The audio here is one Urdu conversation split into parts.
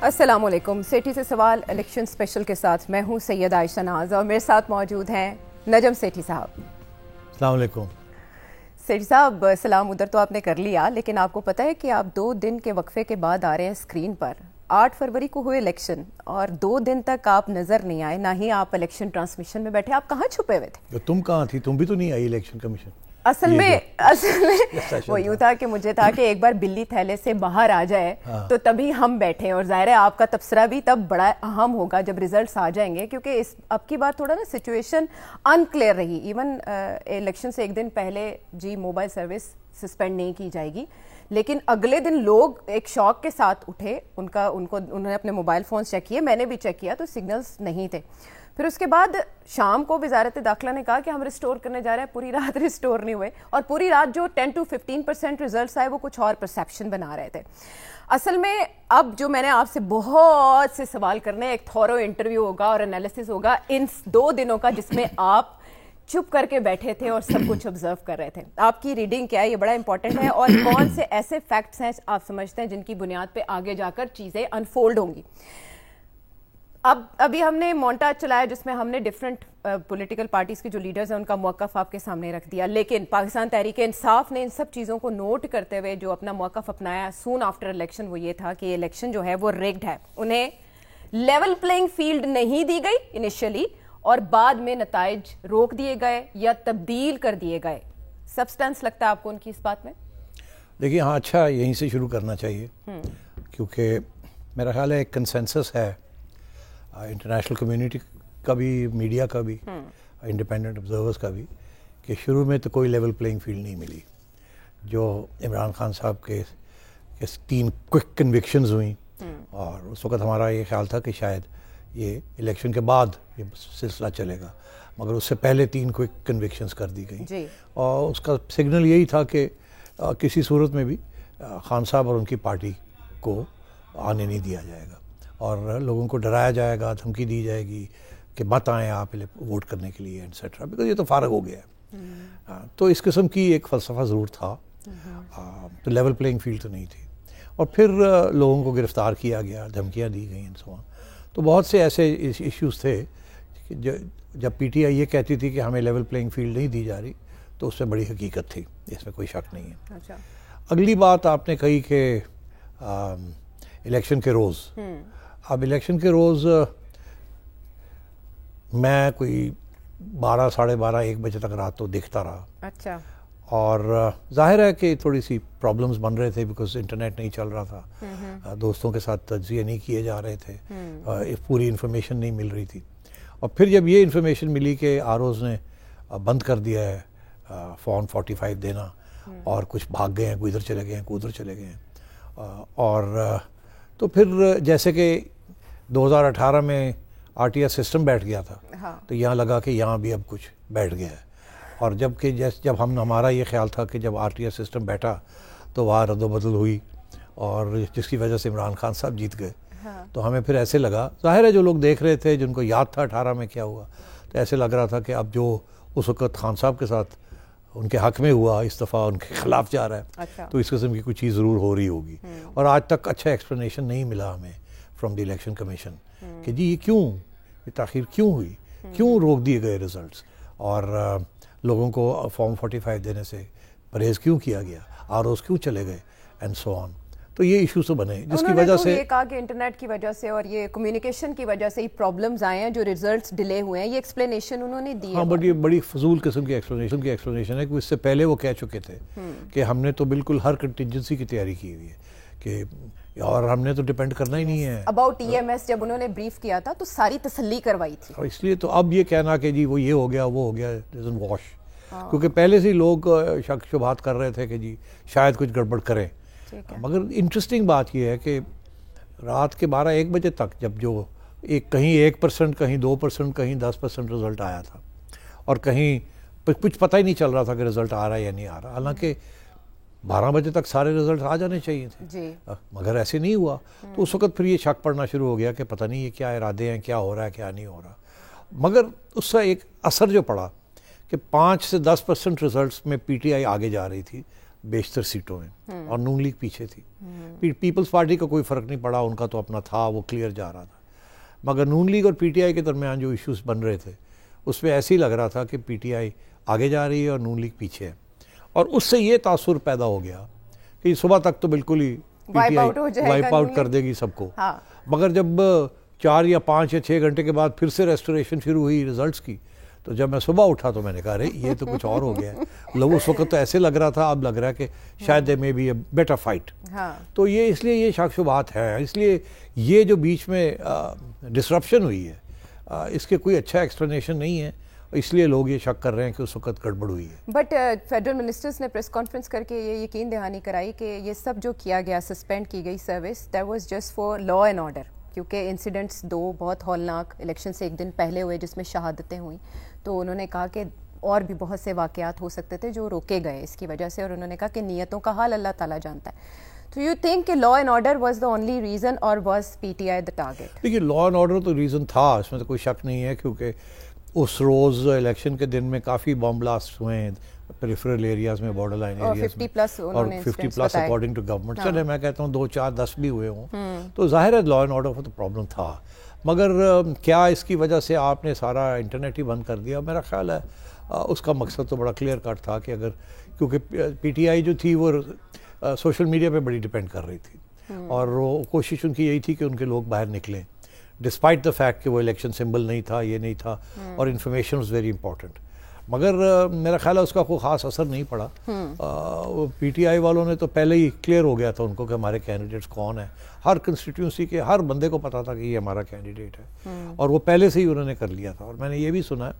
السلام علیکم. سیٹھی سے سوال الیکشن اسپیشل کے ساتھ میں ہوں سید عائشہ ناز اور میرے ساتھ موجود ہیں نجم سیٹھی صاحب. السلام علیکم. سیٹھی صاحب سلام ادھر تو آپ نے کر لیا, لیکن آپ کو پتہ ہے کہ آپ 2 دن کے وقفے کے بعد آ رہے ہیں اسکرین پر. 8 فروری کو ہوئے الیکشن اور 2 دن تک آپ نظر نہیں آئے, نہ ہی آپ الیکشن ٹرانسمیشن میں بیٹھے. آپ کہاں چھپے ہوئے تھے؟ تم کہاں تھی؟ تم بھی تو نہیں آئی الیکشن کمیشن. اصل میں وہ یوں تھا کہ مجھے تھا کہ ایک بار بلی تھیلے سے باہر آ جائے تو تبھی ہم بیٹھے, اور ظاہر ہے آپ کا تبصرہ بھی تب بڑا اہم ہوگا جب ریزلٹس آ جائیں گے, کیونکہ اب کی بار تھوڑا نا سچویشن ان کلیئر رہی. ایون الیکشن سے ایک دن پہلے جی موبائل سروس سسپینڈ نہیں کی جائے گی, لیکن اگلے دن لوگ ایک شوق کے ساتھ اٹھے. انہوں نے اپنے موبائل فونز چیک کیے, میں نے بھی چیک کیا تو سگنلز نہیں تھے. پھر اس کے بعد شام کو وزارت داخلہ نے کہا کہ ہم ریسٹور کرنے جا رہے ہیں. پوری رات ریسٹور نہیں ہوئے, اور پوری رات جو 10 to 15% ریزلٹس آئے وہ کچھ اور پرسیپشن بنا رہے تھے. اصل میں اب جو میں نے آپ سے بہت سے سوال کرنے, ایک تھورو انٹرویو ہوگا اور انالیسس ہوگا ان 2 دنوں کا, جس میں آپ چپ کر کے بیٹھے تھے اور سب کچھ آبزرو کر رہے تھے. آپ کی ریڈنگ کیا ہے, یہ بڑا امپورٹنٹ ہے, اور کون سے ایسے فیکٹس ہیں آپ سمجھتے ہیں جن کی بنیاد پہ آگے جا کر چیزیں انفولڈ ہوں گی. ابھی ہم نے مونٹاج چلایا جس میں ہم نے ڈفرینٹ پولیٹیکل پارٹیز کے جو لیڈرز ہیں ان کا موقف آپ کے سامنے رکھ دیا, لیکن پاکستان تحریک انصاف نے ان سب چیزوں کو نوٹ کرتے ہوئے جو اپنا موقف اپنایا سون آفٹر الیکشن, وہ یہ تھا کہ الیکشن جو ہے وہ ریگڈ ہے. انہیں لیول پلینگ فیلڈ نہیں دی گئی انیشلی, اور بعد میں نتائج روک دیے گئے یا تبدیل کر دیے گئے. سبسٹنس لگتا ہے آپ کو ان کی اس بات میں؟ دیکھیے ہاں, اچھا یہیں سے شروع کرنا چاہیے, کیونکہ میرا خیال ہے ایک کنسنسس ہے انٹرنیشنل کمیونٹی کا بھی, میڈیا کا بھی, انڈیپینڈنٹ آبزرورز کا بھی, کہ شروع میں تو کوئی لیول پلینگ فیلڈ نہیں ملی. جو عمران خان صاحب کے 3 کوئک کنوکشنز ہوئیں, اور اس وقت ہمارا یہ خیال تھا کہ شاید یہ الیکشن کے بعد یہ سلسلہ چلے گا, مگر اس سے پہلے 3 کوئک کنوکشنز کر دی گئیں, اور اس کا سگنل یہی تھا کہ کسی صورت میں بھی خان صاحب اور ان کی پارٹی کو آنے نہیں دیا جائے گا, اور لوگوں کو ڈرایا جائے گا, دھمکی دی جائے گی کہ مت آئیں آپ ووٹ کرنے کے لیے ایٹسیٹرا, بیکاز یہ تو فارغ ہو گیا ہے. تو اس قسم کی ایک فلسفہ ضرور تھا, تو لیول پلینگ فیلڈ تو نہیں تھی. اور پھر لوگوں کو گرفتار کیا گیا, دھمکیاں دی گئیں, تو بہت سے ایسے ایشوز تھے کہ جب پی ٹی آئی یہ کہتی تھی کہ ہمیں لیول پلینگ فیلڈ نہیں دی جا رہی, تو اس میں بڑی حقیقت تھی, اس میں کوئی شک نہیں ہے. اگلی بات آپ نے کہی کہ الیکشن کے روز, اب الیکشن کے روز میں کوئی 12, 12:30, 1 بجے تک رات تو دیکھتا رہا. اچھا. اور ظاہر ہے کہ تھوڑی سی پرابلمز بن رہے تھے, بیکاز انٹرنیٹ نہیں چل رہا تھا, دوستوں کے ساتھ تجزیے نہیں کیے جا رہے تھے, پوری انفارمیشن نہیں مل رہی تھی. اور پھر جب یہ انفارمیشن ملی کہ آر اوز نے بند کر دیا ہے فارم 45 دینا, اور کچھ بھاگ گئے ہیں, کوئی ادھر چلے گئے ہیں, کوئی ادھر چلے گئے ہیں, اور تو پھر جیسے کہ 2018 میں آر ٹی ایس سسٹم بیٹھ گیا تھا, تو یہاں لگا کہ یہاں بھی اب کچھ بیٹھ گیا ہے. اور جب ہمارا یہ خیال تھا کہ جب آر ٹی ایس سسٹم بیٹھا تو وہاں رد و بدل ہوئی, اور جس کی وجہ سے عمران خان صاحب جیت گئے. تو ہمیں پھر ایسے لگا, ظاہر ہے جو لوگ دیکھ رہے تھے, جن کو یاد تھا 18 میں کیا ہوا, تو ایسے لگ رہا تھا کہ اب جو اس وقت خان صاحب کے ساتھ ان کے حق میں ہوا, اس دفعہ ان کے خلاف جا رہا ہے. تو اس قسم کی کوئی چیز ضرور ہو رہی ہوگی, اور آج تک اچھا ایکسپلینیشن نہیں ملا ہمیں فرام دی الیکشن کمیشن کہ جی یہ کیوں, یہ تاخیر کیوں ہوئی, کیوں روک دیے گئے ریزلٹس, اور لوگوں کو فارم 45 دینے سے پرہیز کیوں کیا گیا, آر اوز کیوں چلے گئے, اینڈ سو آن. تو یہ ایشو تو بنے, جس کی وجہ سے یہ کہا کہ انٹرنیٹ کی وجہ سے اور یہ کمیونیکیشن کی وجہ سے یہ پرابلمز آئے ہیں, جو ریزلٹس ڈیلے ہوئے ہیں, یہ ایکسپلینیشن انہوں نے دی ہے. ہاں, بٹ یہ بڑی فضول قسم کی ایکسپلینیشن ہے, کہ اس سے پہلے وہ کہہ چکے تھے کہ ہم نے تو بالکل ہر کنٹینجنسی کی تیاری کی ہوئی ہے, کہ اور ہم نے تو ڈیپینڈ کرنا ہی نہیں ہے. اباؤٹ ای ایم ایس جب انہوں نے بریف کیا تھا تو ساری تسلی کروائی تھی, اور اس لیے تو اب یہ کہنا کہ جی وہ یہ ہو گیا, وہ ہو گیا, ڈزنٹ واش. کیونکہ پہلے سے ہی لوگ شک شبہات کر رہے تھے کہ جی شاید کچھ گڑبڑ کریں. مگر انٹرسٹنگ بات یہ ہے کہ رات کے 12-1 بجے تک جب جو کہیں 1%, کہیں 2%, کہیں 10% رزلٹ آیا تھا, اور کہیں کچھ پتہ ہی نہیں چل رہا تھا کہ رزلٹ آ رہا ہے یا نہیں آ رہا, حالانکہ 12 بجے تک سارے رزلٹ آ جانے چاہیے تھے, مگر ایسے نہیں ہوا. تو اس وقت پھر یہ شک پڑنا شروع ہو گیا کہ پتہ نہیں یہ کیا ارادے ہیں, کیا ہو رہا ہے, کیا نہیں ہو رہا. مگر اس کا ایک اثر جو پڑا کہ 5 سے 10% رزلٹس میں پی ٹی آئی آگے جا رہی تھی, بیشتر سیٹوں میں اور نون لیگ پیچھے تھی. پیپلز پارٹی کا کوئی فرق نہیں پڑا, ان کا تو اپنا تھا, وہ کلیئر جا رہا تھا. مگر نون لیگ اور پی ٹی آئی کے درمیان جو ایشوز بن رہے تھے اس میں ایسے ہی لگ رہا تھا کہ پی ٹی آئی آگے جا رہی ہے اور نون لیگ پیچھے ہے, اور اس سے یہ تاثر پیدا ہو گیا کہ صبح تک تو بالکل ہی P T I wipe out کر دے گی سب کو. مگر جب 4 یا 5 یا 6 گھنٹے کے بعد پھر سے ریسٹوریشن شروع ہوئی ریزلٹس کی, تو جب میں صبح اٹھا تو میں نے کہا ارے یہ تو کچھ اور ہو گیا ہے. لوگ اس وقت تو ایسے لگ رہا تھا, اب لگ رہا ہے کہ شاید دے میں بی اے بیٹر فائٹ. تو یہ اس لیے یہ شک شبہات ہے. اس لیے یہ جو بیچ میں ڈسرپشن ہوئی ہے اس کے کوئی اچھا ایکسپلینیشن نہیں ہے, اس لیے لوگ یہ شک کر رہے ہیں کہ اس وقت گڑبڑ ہوئی ہے. بٹ فیڈرل منسٹرز نے پریس کانفرنس کر کے یہ یقین دہانی کرائی کہ یہ سب جو کیا گیا, سسپینڈ کی گئی service, that was just for law and order, کیونکہ انسیڈنٹس 2 بہت ہولناک الیکشن سے ایک دن پہلے ہوئے جس میں شہادتیں ہوئیں. تو انہوں نے کہا کہ اور بھی بہت سے واقعات ہو سکتے تھے جو روکے گئے اس کی وجہ سے, اور انہوں نے کہا کہ نیتوں کا حال اللہ تعالیٰ جانتا ہے. تو یو تھنک کہ law and order was the only reason or was P T I the target? دیکھیے لا اینڈ آرڈر تو ریزن تھا, اس میں تو کوئی شک نہیں ہے, کیونکہ اس روز الیکشن کے دن میں کافی بم بلاسٹ ہوئے ہیں پریفرل ایریاز میں, بارڈر لائن ایریاز میں, اور 50+ اکارڈنگ ٹو گورنمنٹ. چلے میں کہتا ہوں 2, 4, 10 بھی ہوئے ہوں, تو ظاہر ہے لا اینڈ آرڈر کا تو پرابلم تھا. مگر کیا اس کی وجہ سے آپ نے سارا انٹرنیٹ ہی بند کر دیا؟ میرا خیال ہے اس کا مقصد تو بڑا کلیئر کٹ تھا کہ اگر, کیونکہ پی ٹی آئی جو تھی وہ سوشل میڈیا پہ بڑی ڈیپینڈ کر رہی تھی, اور وہ کوشش ان کی یہی تھی کہ ان کے لوگ باہر نکلیں ڈسپائٹ دا فیکٹ کہ وہ الیکشن سمبل نہیں تھا, یہ نہیں تھا, اور انفارمیشن واز ویری امپورٹنٹ. مگر میرا خیال ہے اس کا کوئی خاص اثر نہیں پڑا. پی ٹی آئی والوں نے تو پہلے ہی کلیئر ہو گیا تھا ان کو کہ ہمارے کینڈیڈیٹس کون ہیں. ہر کنسٹیٹیوئنسی کے ہر بندے کو پتا تھا کہ یہ ہمارا کینڈیڈیٹ ہے, اور وہ پہلے سے ہی انہوں نے کر لیا تھا. اور میں نے یہ بھی سنا ہے,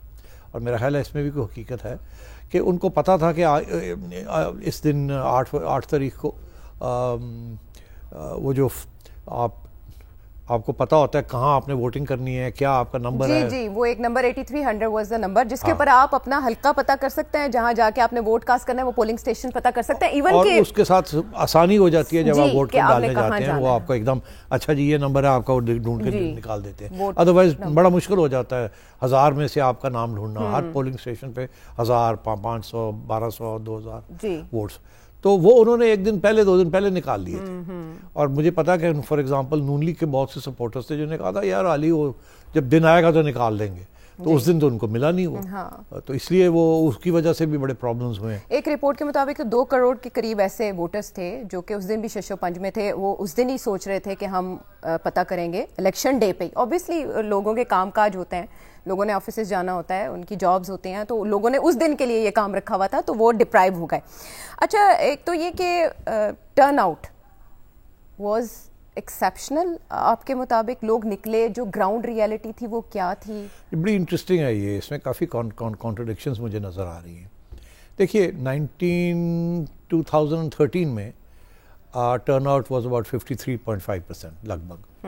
اور میرا خیال ہے اس میں بھی کوئی حقیقت ہے, کہ ان کو پتا تھا کہ اس دن 8 تاریخ کو وہ جو آپ کو پتا ہوتا ہے کہاں آپ نے ووٹنگ کرنی ہے, کیا آپ کا نمبر ہے. جی وہ ایک نمبر 8300 واز دا نمبر جس کے اوپر آپ اپنا حلقہ پتا کر سکتے ہیں, جہاں جا کے آپ نے ووٹ کاسٹ کرنا ہے وہ پولنگ اسٹیشن پتا کر سکتے ہیں. ایون اور اس کے ساتھ آسانی ہو جاتی ہے جب آپ ووٹ ڈالنے جاتے ہیں, وہ آپ کو ایک دم اچھا جی یہ نمبر ہے آپ کا, ڈھونڈ کے نکال دیتے ہیں. ادروائز بڑا مشکل ہو جاتا ہے 1000 میں سے آپ کا نام ڈھونڈنا, ہر پولنگ اسٹیشن پہ 1000, 500, 1200, 2000 ووٹس. تو وہ انہوں نے ایک دن پہلے 2 دن پہلے نکال لیے تھے. اور مجھے پتا کہ فار ایگزامپل نون لیگ کے بہت سے سپورٹرز تھے جنہوں نے کہا تھا یار علی وہ جب دن آئے گا تو نکال دیں گے, تو اس دن تو ان کو ملا نہیں وہ, تو اس لیے وہ اس کی وجہ سے بھی بڑے پرابلمز ہوئے ہیں. ایک رپورٹ کے مطابق 2 کروڑ کے قریب ایسے ووٹرز تھے جو کہ اس دن بھی شش و پنج میں تھے. وہ اس دن ہی سوچ رہے تھے کہ ہم پتہ کریں گے الیکشن ڈے پہ ہی. اوبیسلی لوگوں کے کام کاج ہوتے ہیں, لوگوں نے آفیسز جانا ہوتا ہے, ان کی جابز ہوتے ہیں, تو لوگوں نے اس دن کے لیے یہ کام رکھا ہوا تھا, تو وہ ڈپرائیو ہو گئے. اچھا ایک تو یہ کہ ٹرن آؤٹ واز ایکسیپشنل آپ کے مطابق, لوگ نکلے, جو گراؤنڈ ریئلٹی تھی وہ کیا تھی؟ بڑی انٹرسٹنگ ہے یہ, اس میں کافی کانٹرڈکشنز مجھے نظر آ رہی ہیں. دیکھیے 2013 میں ٹرن آؤٹ واز اباؤٹ 53.5% لگ بھگ.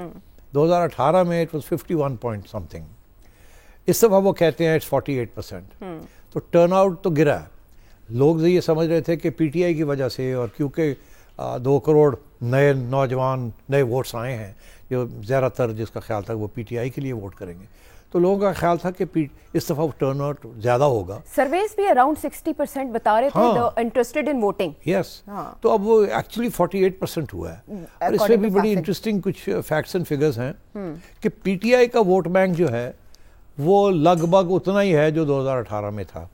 2018 میں it was 51 point something. اس دفعہ وہ کہتے ہیں اٹس 48%. تو ٹرن آؤٹ تو گرا ہے. لوگ یہ سمجھ رہے تھے کہ پی ٹی آئی کی وجہ سے, اور کیونکہ 2 کروڑ نئے نوجوان نئے ووٹس آئے ہیں جو زیادہ تر جس کا خیال تھا وہ پی ٹی آئی کے لیے ووٹ کریں گے, تو لوگوں کا خیال تھا کہ اس دفعہ ٹرن آؤٹ زیادہ ہوگا. سرویز بھی اراؤنڈ 60% بتا رہے تھے انٹرسٹڈ ان ووٹنگ. یس, تو اب وہ ایکچولی 48% ہوا ہے. اور اس میں بھی بڑی انٹرسٹنگ کچھ فیکٹس اینڈ فگرز ہیں کہ پی ٹی آئی کا ووٹ بینک جو ہے وہ لگ بھگ اتنا ہی ہے جو 2018 میں تھا.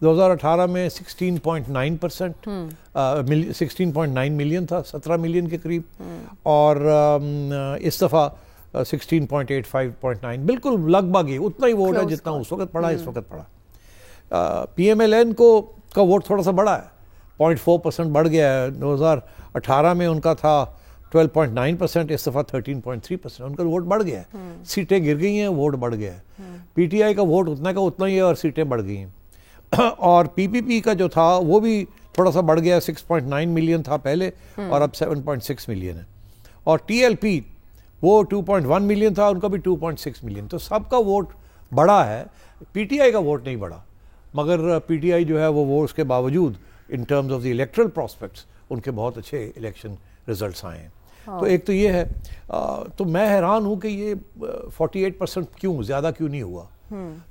2018 میں 16.9%, 16.9 ملین تھا, 17 ملین کے قریب, اور اس دفعہ 16.85.9, بالکل لگ بھگ ہی اتنا ہی ووٹ ہے جتنا اس وقت پڑا اس وقت پڑا. پی ایم ایل این کا ووٹ تھوڑا سا بڑا ہے, 0.4% بڑھ گیا ہے. 2018 میں ان کا تھا 12.9%, اس دفعہ 13.3%, ان کا ووٹ بڑھ گیا ہے. سیٹیں گر گئی ہیں, ووٹ بڑھ گیا ہے. پی ٹی آئی کا ووٹ اتنا کا اتنا ہی ہے اور سیٹیں بڑھ گئی ہیں. اور پی پی پی کا جو تھا وہ بھی تھوڑا سا بڑھ گیا, 6.9 ملین تھا پہلے اور اب 7.6 ملین ہے. اور ٹی ایل پی وہ 2.1 ملین تھا, ان کا بھی 2.6 ملین. تو سب کا ووٹ بڑا ہے, پی ٹی آئی کا ووٹ نہیں بڑا. مگر پی ٹی آئی جو ہے وہ اس کے باوجود in terms of the electoral prospects ان کے بہت اچھے الیکشن ریزلٹس آئے ہیں. تو ایک تو یہ ہے, تو میں حیران ہوں کہ یہ 48% کیوں زیادہ کیوں نہیں ہوا.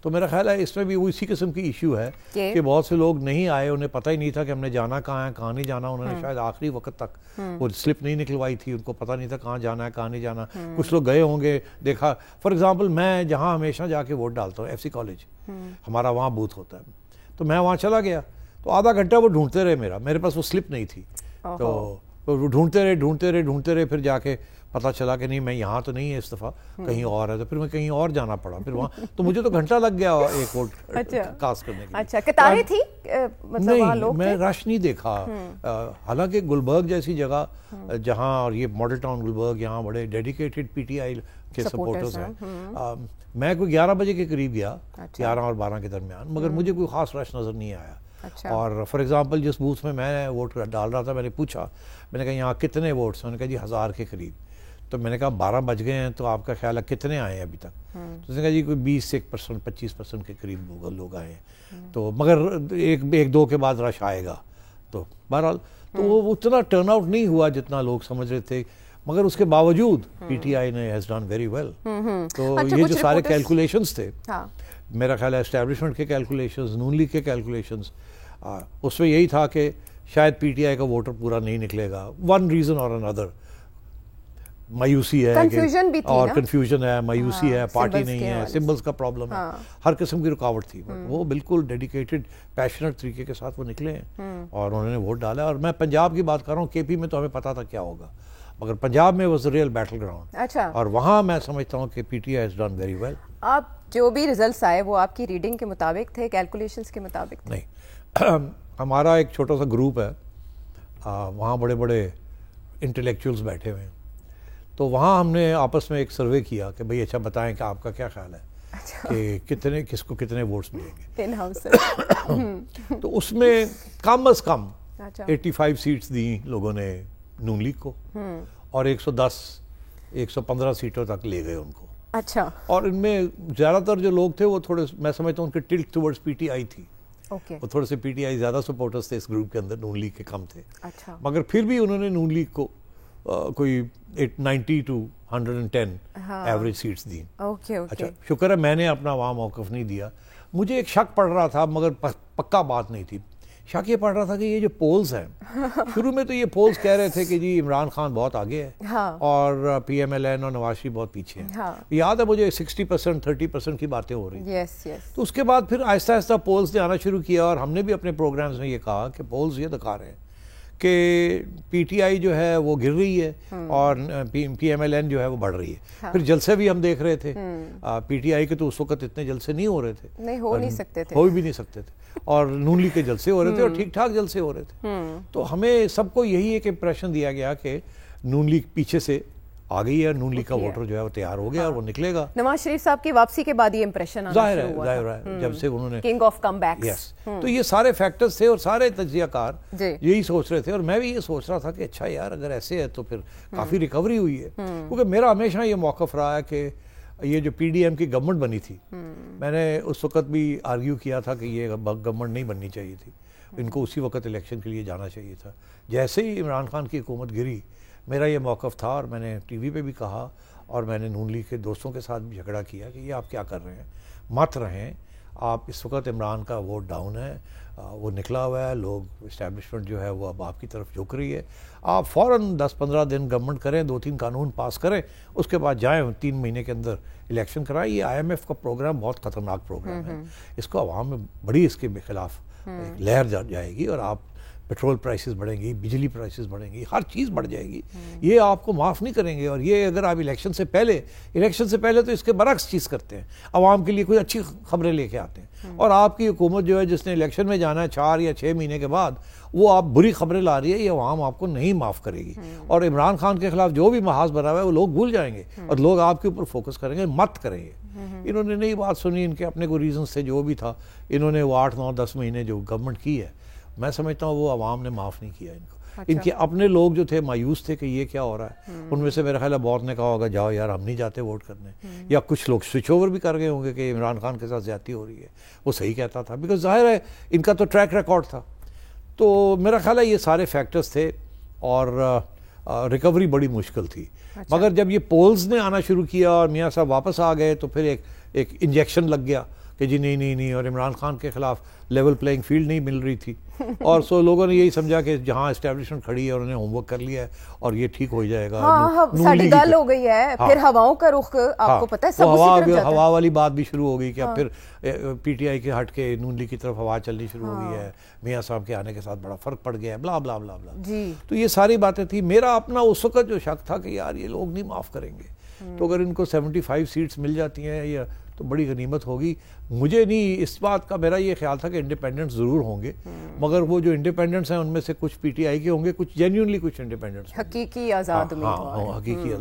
تو میرا خیال ہے اس میں بھی اسی قسم کی ایشو ہے کہ بہت سے لوگ نہیں آئے, انہیں پتہ ہی نہیں تھا کہ ہم نے جانا کہاں ہے کہاں نہیں جانا. انہوں نے شاید آخری وقت تک وہ سلپ نہیں نکلوائی تھی, ان کو پتہ نہیں تھا کہاں جانا ہے کہاں نہیں جانا. کچھ لوگ گئے ہوں گے, دیکھا. فار ایگزامپل میں جہاں ہمیشہ جا کے ووٹ ڈالتا ہوں, FC کالج, ہمارا وہاں بوتھ ہوتا ہے, تو میں وہاں چلا گیا تو آدھا گھنٹہ وہ ڈھونڈتے رہے, میرے پاس وہ سلپ نہیں تھی, تو ڈھونڈتے رہے پھر جا کے پتہ چلا کہ نہیں میں یہاں تو نہیں ہے اس دفعہ, کہیں اور ہے, تو پھر میں کہیں اور جانا پڑا. پھر وہاں تو مجھے تو گھنٹہ لگ گیا ایک ووٹ کاسٹ کرنے کے. اچھا, قطاریں تھی نہیں, میں رش نہیں دیکھا. حالانکہ گلبرگ جیسی جگہ جہاں, اور یہ ماڈل ٹاؤن گلبرگ, یہاں بڑے ڈیڈیکیٹڈ PTI کے سپورٹرز ہیں. میں کوئی 11 بجے کے قریب گیا, 11 اور 12 کے درمیان, مگر مجھے کوئی خاص رش نظر نہیں آیا. اور فار ایگزامپل جس بوتھ میں نے ووٹ ڈال رہا تھا, میں نے پوچھا, میں نے کہا یہاں کتنے ووٹس ہیں؟ انہوں نے کہا جی 1000 کے قریب. تو میں نے کہا 12 بج گئے ہیں, تو آپ کا خیال ہے کتنے آئے ہیں ابھی تک؟ تو اس نے کہا جی کوئی 20% 25% کے قریب لوگ آئے ہیں, تو مگر ایک دو کے بعد رش آئے گا. تو بہرحال تو وہ اتنا ٹرن آؤٹ نہیں ہوا جتنا لوگ سمجھ رہے تھے, مگر اس کے باوجود PTI نے ہیز ڈن ویری ویل. تو یہ جو سارے کیلکولیشنز تھے, میرا خیال ہے اسٹیبلشمنٹ کے کیلکولیشنز, نون لیگ کے کیلکولیشنز, اس میں یہی تھا کہ شاید PTI کا ووٹر پورا نہیں نکلے گا, ون ریزن اور اندر. مایوسی ہے اور کنفیوژن ہے, مایوسی ہے, پارٹی نہیں ہے, سمبلز کا پرابلم ہے, ہر قسم کی رکاوٹ تھی. وہ بالکل ڈیڈیکیٹڈ پیشنٹ طریقے کے ساتھ وہ نکلے ہیں اور انہوں نے ووٹ ڈالا. اور میں پنجاب کی بات کر رہا ہوں, KP میں تو ہمیں پتا تھا کیا ہوگا, مگر پنجاب میں واز ریئل بیٹل گراؤنڈ, اور وہاں میں سمجھتا ہوں کہ PTI has done very well. آپ جو بھی ریزلٹس آئے وہ آپ کی ریڈنگ کے مطابق تھے, کیلکولیشنز کے مطابق؟ نہیں, ہمارا ایک چھوٹا سا گروپ ہے, وہاں بڑے بڑے انٹلیکچوئلس بیٹھے ہوئے ہیں, تو وہاں ہم نے آپس میں ایک سروے کیا کہ بھئی اچھا بتائیں کہ آپ کا کیا خیال ہے کہ کس کو کتنے ووٹس ملیں گے. تو اس میں کم از کم 85 سیٹس دیں لوگوں نے نون لیگ کو, اور 115 سیٹوں تک لے گئے ان کو. اچھا, اور ان میں زیادہ تر جو لوگ تھے وہ تھوڑے, میں سمجھتا ہوں ان کے ٹلٹ ٹورڈز PTI تھی. وہ تھوڑے سے PTI زیادہ سپورٹرز تھے اس گروپ کے اندر, نون لیگ کے کم تھے. مگر پھر بھی انہوں نے نون لیگ کو کوئی 90 to 110 ایوریج سیٹس دیں. اچھا, شکر ہے میں نے اپنا وہاں موقف نہیں دیا. مجھے ایک شک پڑ رہا تھا, مگر پکا بات نہیں تھی. شک یہ پڑ رہا تھا کہ یہ جو پولز ہیں, شروع میں تو یہ پولز کہہ رہے تھے کہ جی عمران خان بہت آگے ہے اور PMLN اور نواز شریف بہت پیچھے ہیں. یاد ہے مجھے 60% 30% کی باتیں ہو رہی ہیں. تو اس کے بعد پھر آہستہ آہستہ پولز نے آنا شروع کیا, اور ہم نے بھی اپنے پروگرامز میں یہ کہا کہ پولز یہ دکھا رہے ہیں کہ PTI جو ہے وہ گر رہی ہے اور PMLN جو ہے وہ بڑھ رہی ہے. پھر جلسے بھی ہم دیکھ رہے تھے, PTI کے تو اس وقت اتنے جلسے نہیں ہو رہے تھے, ہو بھی نہیں سکتے تھے, اور نون لیگ کے جلسے ہو رہے تھے, اور ٹھیک ٹھاک جلسے ہو رہے تھے. تو ہمیں سب کو یہی ایک امپریشن دیا گیا کہ نون لیگ پیچھے سے آ گئی ہے, نون لیگ کا ووٹر جو ہے وہ تیار ہو گیا اور وہ نکلے گا. نواز شریف صاحب کی واپسی کے بعد یہ امپریشن ظاہر ہے جب سے انہوں نے کنگ آف کم بیکس. تو یہ سارے فیکٹرز تھے اور سارے تجزیہ کار یہی سوچ رہے تھے, اور میں بھی یہ سوچ رہا تھا کہ اچھا یار اگر ایسے ہے تو پھر کافی ریکوری ہوئی ہے. کیونکہ میرا ہمیشہ یہ موقف رہا ہے کہ یہ جو PDM کی گورنمنٹ بنی تھی, میں نے اس وقت بھی آرگیو کیا تھا کہ یہ گورنمنٹ نہیں بننی چاہیے تھی, ان کو اسی وقت الیکشن کے لیے جانا چاہیے تھا. جیسے ہی عمران خان کی حکومت گری, میرا یہ موقف تھا, اور میں نے ٹی وی پہ بھی کہا, اور میں نے نون لیگ کے دوستوں کے ساتھ بھی جھگڑا کیا کہ یہ آپ کیا کر رہے ہیں, مت رہیں آپ. اس وقت عمران کا ووٹ ڈاؤن ہے, وہ نکلا ہوا ہے, لوگ اسٹیبلشمنٹ جو ہے وہ اب آپ کی طرف جھک رہی ہے. آپ فوراً 10-15 دن گورنمنٹ کریں, 2-3 قانون پاس کریں, اس کے بعد جائیں 3 مہینے کے اندر الیکشن کرائیں. یہ IMF کا پروگرام بہت خطرناک پروگرام ہے, اس کو عوام میں بڑی اس کے خلاف ایک لہر جائے گی, اور آپ پیٹرول پرائسز بڑھیں گی, بجلی پرائسز بڑھیں گی, ہر چیز بڑھ جائے گی. یہ آپ کو معاف نہیں کریں گے. اور یہ اگر آپ الیکشن سے پہلے تو اس کے برعکس چیز کرتے ہیں, عوام کے لیے کوئی اچھی خبریں لے کے آتے ہیں, اور آپ کی حکومت جو ہے جس نے الیکشن میں جانا ہے 4 یا 6 مہینے کے بعد, وہ آپ بری خبریں لا رہی ہے, یہ عوام آپ کو نہیں معاف کرے گی. اور عمران خان کے خلاف جو بھی محاذ بنا ہوا ہے وہ لوگ بھول جائیں گے, اور لوگ آپ کے اوپر فوکس کریں گے, مت کریں گے. انہوں نے نہیں بات سنی, ان کے اپنے کوئی ریزنز تھے, جو بھی تھا, انہوں نے وہ 8-9-10 مہینے جو گورنمنٹ کی ہے, میں سمجھتا ہوں وہ عوام نے معاف نہیں کیا ان کو. ان کے اپنے لوگ جو تھے مایوس تھے کہ یہ کیا ہو رہا ہے, ان میں سے میرا خیال ہے بہت نے کہا ہوگا جاؤ یار ہم نہیں جاتے ووٹ کرنے, یا کچھ لوگ سوئچ اوور بھی کر گئے ہوں گے کہ عمران خان کے ساتھ زیادتی ہو رہی ہے. وہ صحیح کہتا تھا, بیکاز ظاہر ہے ان کا تو ٹریک ریکارڈ تھا. تو میرا خیال ہے یہ سارے فیکٹرز تھے, اور ریکوری بڑی مشکل تھی. مگر جب یہ پولز نے آنا شروع کیا اور میاں صاحب واپس آ گئے تو پھر ایک انجیکشن لگ گیا کہ جی نہیں, اور عمران خان کے خلاف لیول پلینگ فیلڈ نہیں مل رہی تھی, اور سو لوگوں نے یہی سمجھا کہ جہاں اسٹیبلشمنٹ کھڑی ہے انہوں نے ہوم ورک کر لیا ہے اور یہ ٹھیک ہو جائے گا. ہاں ساڑی گل ہو گئی ہے. پھر ہواؤں کا رخ آپ کو پتہ ہے سب اسی طرف جاتا ہے. ہوا والی بات بھی شروع ہو گئی کہ اب پھر پی ٹی آئی کے ہٹ کے نون لیگ کی طرف ہوا چلنی شروع ہو گئی ہے, میاں صاحب کے آنے کے ساتھ بڑا فرق پڑ گیا ہے, بلا بلا بلا بلا. تو یہ ساری باتیں تھیں. میرا اپنا اس وقت جو شک تھا کہ یار یہ لوگ نہیں معاف کریں گے, تو اگر ان کو 75 سیٹس مل جاتی ہیں یا تو بڑی غنیمت ہوگی. مجھے نہیں اس بات کا, میرا یہ خیال تھا کہ انڈیپینڈنٹس ضرور ہوں گے, مگر وہ جو انڈیپینڈنٹس ہیں ان میں سے کچھ پی ٹی آئی کے ہوں گے, کچھ جینیونلی کچھ انڈیپینڈنٹس حقیقی آزاد امیدوار, حقیقی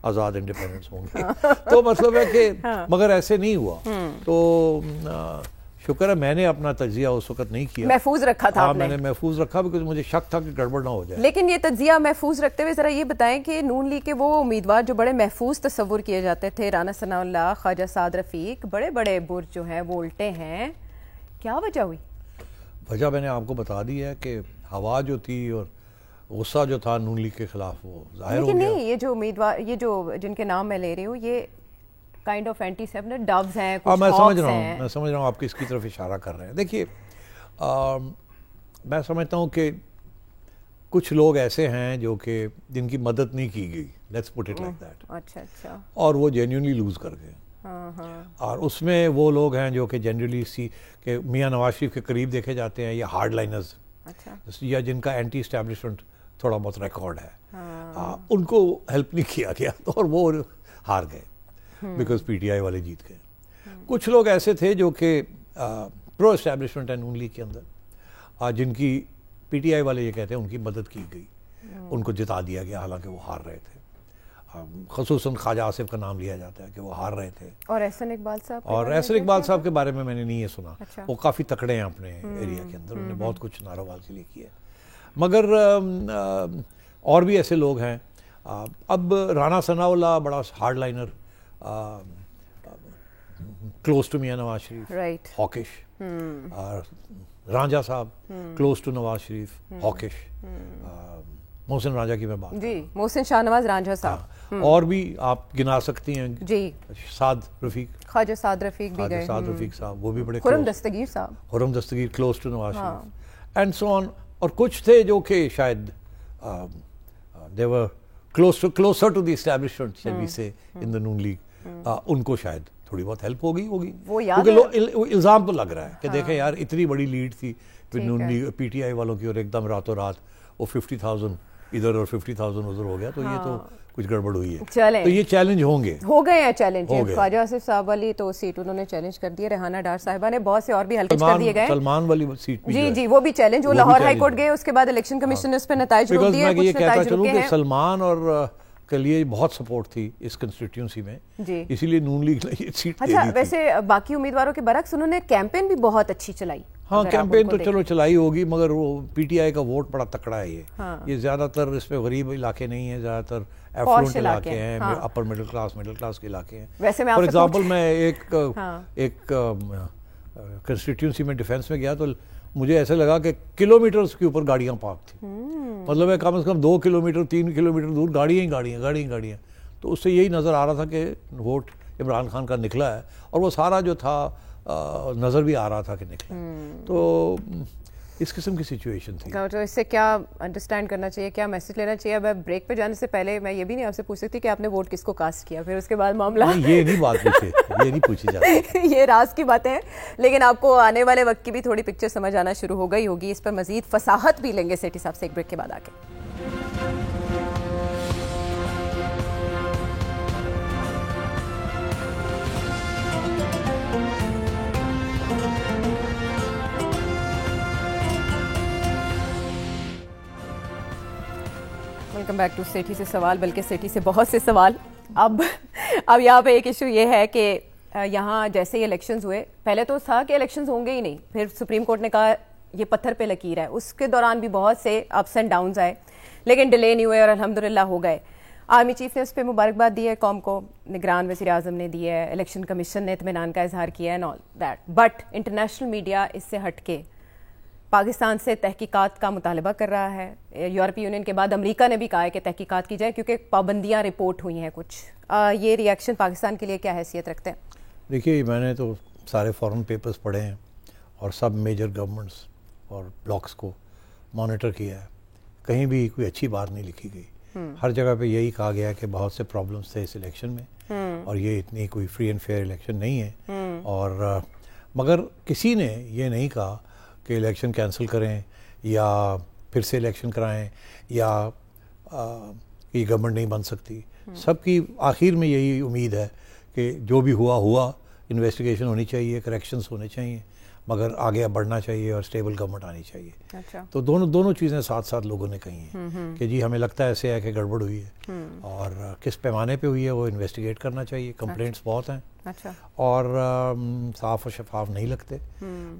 آزاد انڈیپینڈنٹس ہوں گے. تو مطلب ہے کہ مگر ایسے نہیں ہوا. تو شکر ہے میں نے اپنا تجزیہ اس وقت نہیں کیا, محفوظ رکھا تھا. میں نے محفوظ رکھا بیکاز مجھے شک تھا کہ گڑبڑ نہ ہو جائے. لیکن یہ تجزیہ محفوظ رکھتے ہوئے ذرا یہ بتائیں کہ نون لیگ کے وہ امیدوار جو بڑے محفوظ تصور کیے جاتے تھے, رانا ثناء اللہ, خواجہ سعد رفیق, بڑے بڑے برج جو ہیں وہ الٹے ہیں, کیا وجہ ہوئی؟ وجہ میں نے آپ کو بتا دی ہے کہ ہوا جو تھی اور غصہ جو تھا نون لیگ کے خلاف وہ ظاہر ہو گیا. نہیں, یہ جو امیدوار, یہ جو جن کے نام میں لے رہی ہوں, یہ کائنڈ آف اینٹی سیبنٹ ڈوز ہیں, کچھ میں سمجھ رہا ہوں آپ کس کی طرف اشارہ کر رہے ہیں. دیکھیے میں سمجھتا ہوں کہ کچھ لوگ ایسے ہیں جو کہ جن کی مدد نہیں کی گئی, let's put it like that. اچھا. اور وہ جینیونلی لوز کر گئے. اور اس میں وہ لوگ ہیں جو کہ جنرلی کہ میاں نواز شریف کے قریب دیکھے جاتے ہیں, یا ہارڈ لائنرز, یا جن کا اینٹی اسٹیبلشمنٹ تھوڑا بہت ریکارڈ ہے, ان کو ہیلپ نہیں کیا گیا اور وہ ہار گئے بیکاز پی ٹی آئی والے جیت گئے. کچھ لوگ ایسے تھے جو کہ پرو اسٹیبلشمنٹ ہے نون لیگ کے اندر, جن کی پی ٹی آئی والے یہ کہتے ہیں ان کی مدد کی گئی, ان کو جتا دیا گیا حالانکہ وہ ہار رہے تھے. خصوصاً خواجہ آصف کا نام لیا جاتا ہے کہ وہ ہار رہے تھے. اور احسن اقبال صاحب کے بارے میں نے نہیں یہ سنا. وہ کافی تکڑے ہیں اپنے ایریا کے اندر, انہوں نے بہت کچھ ناروال کے لیے کیا. مگر اور بھی ایسے لوگ ہیں. اب رانا ثناء اللہ بڑا hard liner, close to Mian Nawaz Sharif, ہاکش. Ranjha صاحب کلوز ٹو نواز شریف, ہاکش. محسن رانجھا کی میں بات, جی محسن شاہ نواز رانجھا صاحب. اور بھی آپ گنا سکتی ہیں, جی سعد رفیق, خواجہ سعد رفیق بھی گئے, سعد رفیق صاحب وہ بھی بڑے, Khurram Dastgir Sahab, Khurram Dastgir close to Nawaz Sharif, and so on. اور کچھ تھے جو کہ شاید they were closer to the establishment, shall we say, in the Noon League. ان کو شاید تھوڑی بہت ہیلپ ہو گئی ہوگی, کیونکہ الزام تو لگ رہا ہے کہ دیکھیں یار اتنی بڑی لیڈ تھی نون لیگ پی ٹی آئی والوں کی, اور ایک دم راتوں رات وہ 50,000 ادھر اور 50,000 ادھر ہو گیا, تو یہ تو کچھ گڑبڑ ہوئی ہے. تو یہ چیلنج ہوں گے, ہو گئے ہیں چیلنج. خواجہ آصف صاحب والی تو سیٹ انہوں نے چیلنج کر دی, ریحانہ ڈار صاحبہ نے, بہت سے اور بھی ہلکے کر دیے گئے. سلمان والی سیٹ جی وہ بھی چیلنج, وہ لاہور ہائی کورٹ گئے, اس کے بعد الیکشن کمیشن نے اس پہ نتائج روک دیے. میں یہ کہتا چلوں کہ سلمان اور کے لیے بہت سپورٹ تھی اس کنسٹیٹیوئنسی میں, اسی لیے نون لیگ نے یہ سیٹ دے دی. اچھا, ویسے باقی امیدواروں کے برعکس انہوں نے کیمپین بھی بہت اچھی چلائی. ہاں کیمپین تو چلو چلائی ہوگی, مگر وہ پی ٹی آئی کا ووٹ بڑا تکڑا ہے. یہ زیادہ تر اس میں غریب علاقے نہیں ہیں, زیادہ تر ایفلوئنٹ علاقے ہیں, اپر مڈل کلاس کے علاقے ہیں. فار ایگزامپل میں ایک کنسٹیٹیوئنسی میں ڈیفینس میں گیا تو مجھے ایسا لگا کہ کلومیٹرز کے اوپر گاڑیاں پارک تھیں, مطلب ہے کم از کم 2 کلومیٹر 3 کلومیٹر دور گاڑیاں. تو اس سے یہی نظر آ رہا تھا کہ ووٹ عمران خان کا نکلا ہے, اور وہ سارا جو تھا نظر بھی آ رہا تھا کہ نکلا. تو اس قسم کی سچویشن تھی. تو اس سے کیا انڈرسٹینڈ کرنا چاہیے, کیا میسج لینا چاہیے؟ اب بریک پہ جانے سے پہلے میں یہ بھی نہیں آپ سے پوچھ سکتی کہ آپ نے ووٹ کس کو کاسٹ کیا, پھر اس کے بعد معاملہ یہ نہیں بات پوچھے, یہ نہیں پوچھی جاتی, یہ راز کی باتیں ہیں. لیکن آپ کو آنے والے وقت کی بھی تھوڑی پکچر سمجھ آنا شروع ہو گئی ہوگی. اس پر مزید فصاحت بھی لیں گے سیٹھی صاحب سے ایک بریک کے بعد آ کے. ویلکم بیک ٹو سیٹھی سے سوال, بلکہ سیٹھی سے بہت سے سوال. اب یہاں پہ ایک ایشو یہ ہے کہ یہاں جیسے ہی الیکشنز ہوئے, پہلے تو تھا کہ الیکشنز ہوں گے ہی نہیں, پھر سپریم کورٹ نے کہا یہ پتھر پہ لکیر ہے. اس کے دوران بھی بہت سے اپس اینڈ ڈاؤنز آئے, لیکن ڈیلے نہیں ہوئے اور الحمدللہ ہو گئے. آرمی چیف نے اس پہ مبارکباد دی ہے قوم کو, نگران وزیر اعظم نے دی ہے, الیکشن کمیشن نے اطمینان کا اظہار کیا ہے, and all that. But international media اس سے ہٹ کے پاکستان سے تحقیقات کا مطالبہ کر رہا ہے. یورپی یونین کے بعد امریکہ نے بھی کہا ہے کہ تحقیقات کی جائے کیونکہ پابندیاں رپورٹ ہوئی ہیں کچھ. یہ ری ایکشن پاکستان کے لیے کیا حیثیت رکھتے ہیں؟ دیکھیے میں نے تو سارے فارن پیپرز پڑھے ہیں اور سب میجر گورنمنٹس اور بلاکس کو مانیٹر کیا ہے. کہیں بھی کوئی اچھی بات نہیں لکھی گئی. ہر جگہ پہ یہی کہا گیا کہ بہت سے پرابلمس تھے اس الیکشن میں اور یہ اتنی کوئی فری اینڈ فیئر الیکشن نہیں ہے. اور مگر کسی نے یہ نہیں کہا کہ الیکشن کینسل کریں یا پھر سے الیکشن کرائیں یا یہ گورنمنٹ نہیں بن سکتی. سب کی آخر میں یہی امید ہے کہ جو بھی ہوا انویسٹیگیشن ہونی چاہیے, کریکشنز ہونے چاہیے, مگر آگے بڑھنا چاہیے اور اسٹیبل گورنمنٹ آنی چاہیے. تو دونوں چیزیں ساتھ ساتھ لوگوں نے کہی ہیں کہ جی ہمیں لگتا ہے ایسے ہے کہ گڑبڑ ہوئی ہے اور کس پیمانے پہ ہوئی ہے وہ انویسٹیگیٹ کرنا چاہیے. کمپلینٹس بہت ہیں اور صاف اور شفاف نہیں لگتے,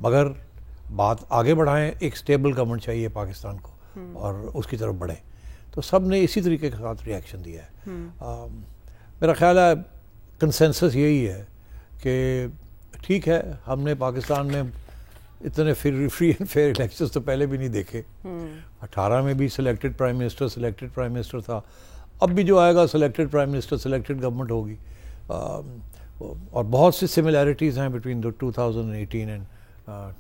مگر بات آگے بڑھائیں. ایک اسٹیبل گورنمنٹ چاہیے پاکستان کو اور اس کی طرف بڑھیں. تو سب نے اسی طریقے کے ساتھ ری ایکشن دیا ہے. میرا خیال ہے کنسنسس یہی ہے کہ ٹھیک ہے, ہم نے پاکستان میں اتنے فری اینڈ فیئر الیکشنز تو پہلے بھی نہیں دیکھے. 18 میں بھی سلیکٹڈ پرائم منسٹر تھا. اب بھی جو آئے گا selected prime minister, selected government ہوگی. اور بہت سی سملیرٹیز ہیں بٹوین 2018 اینڈ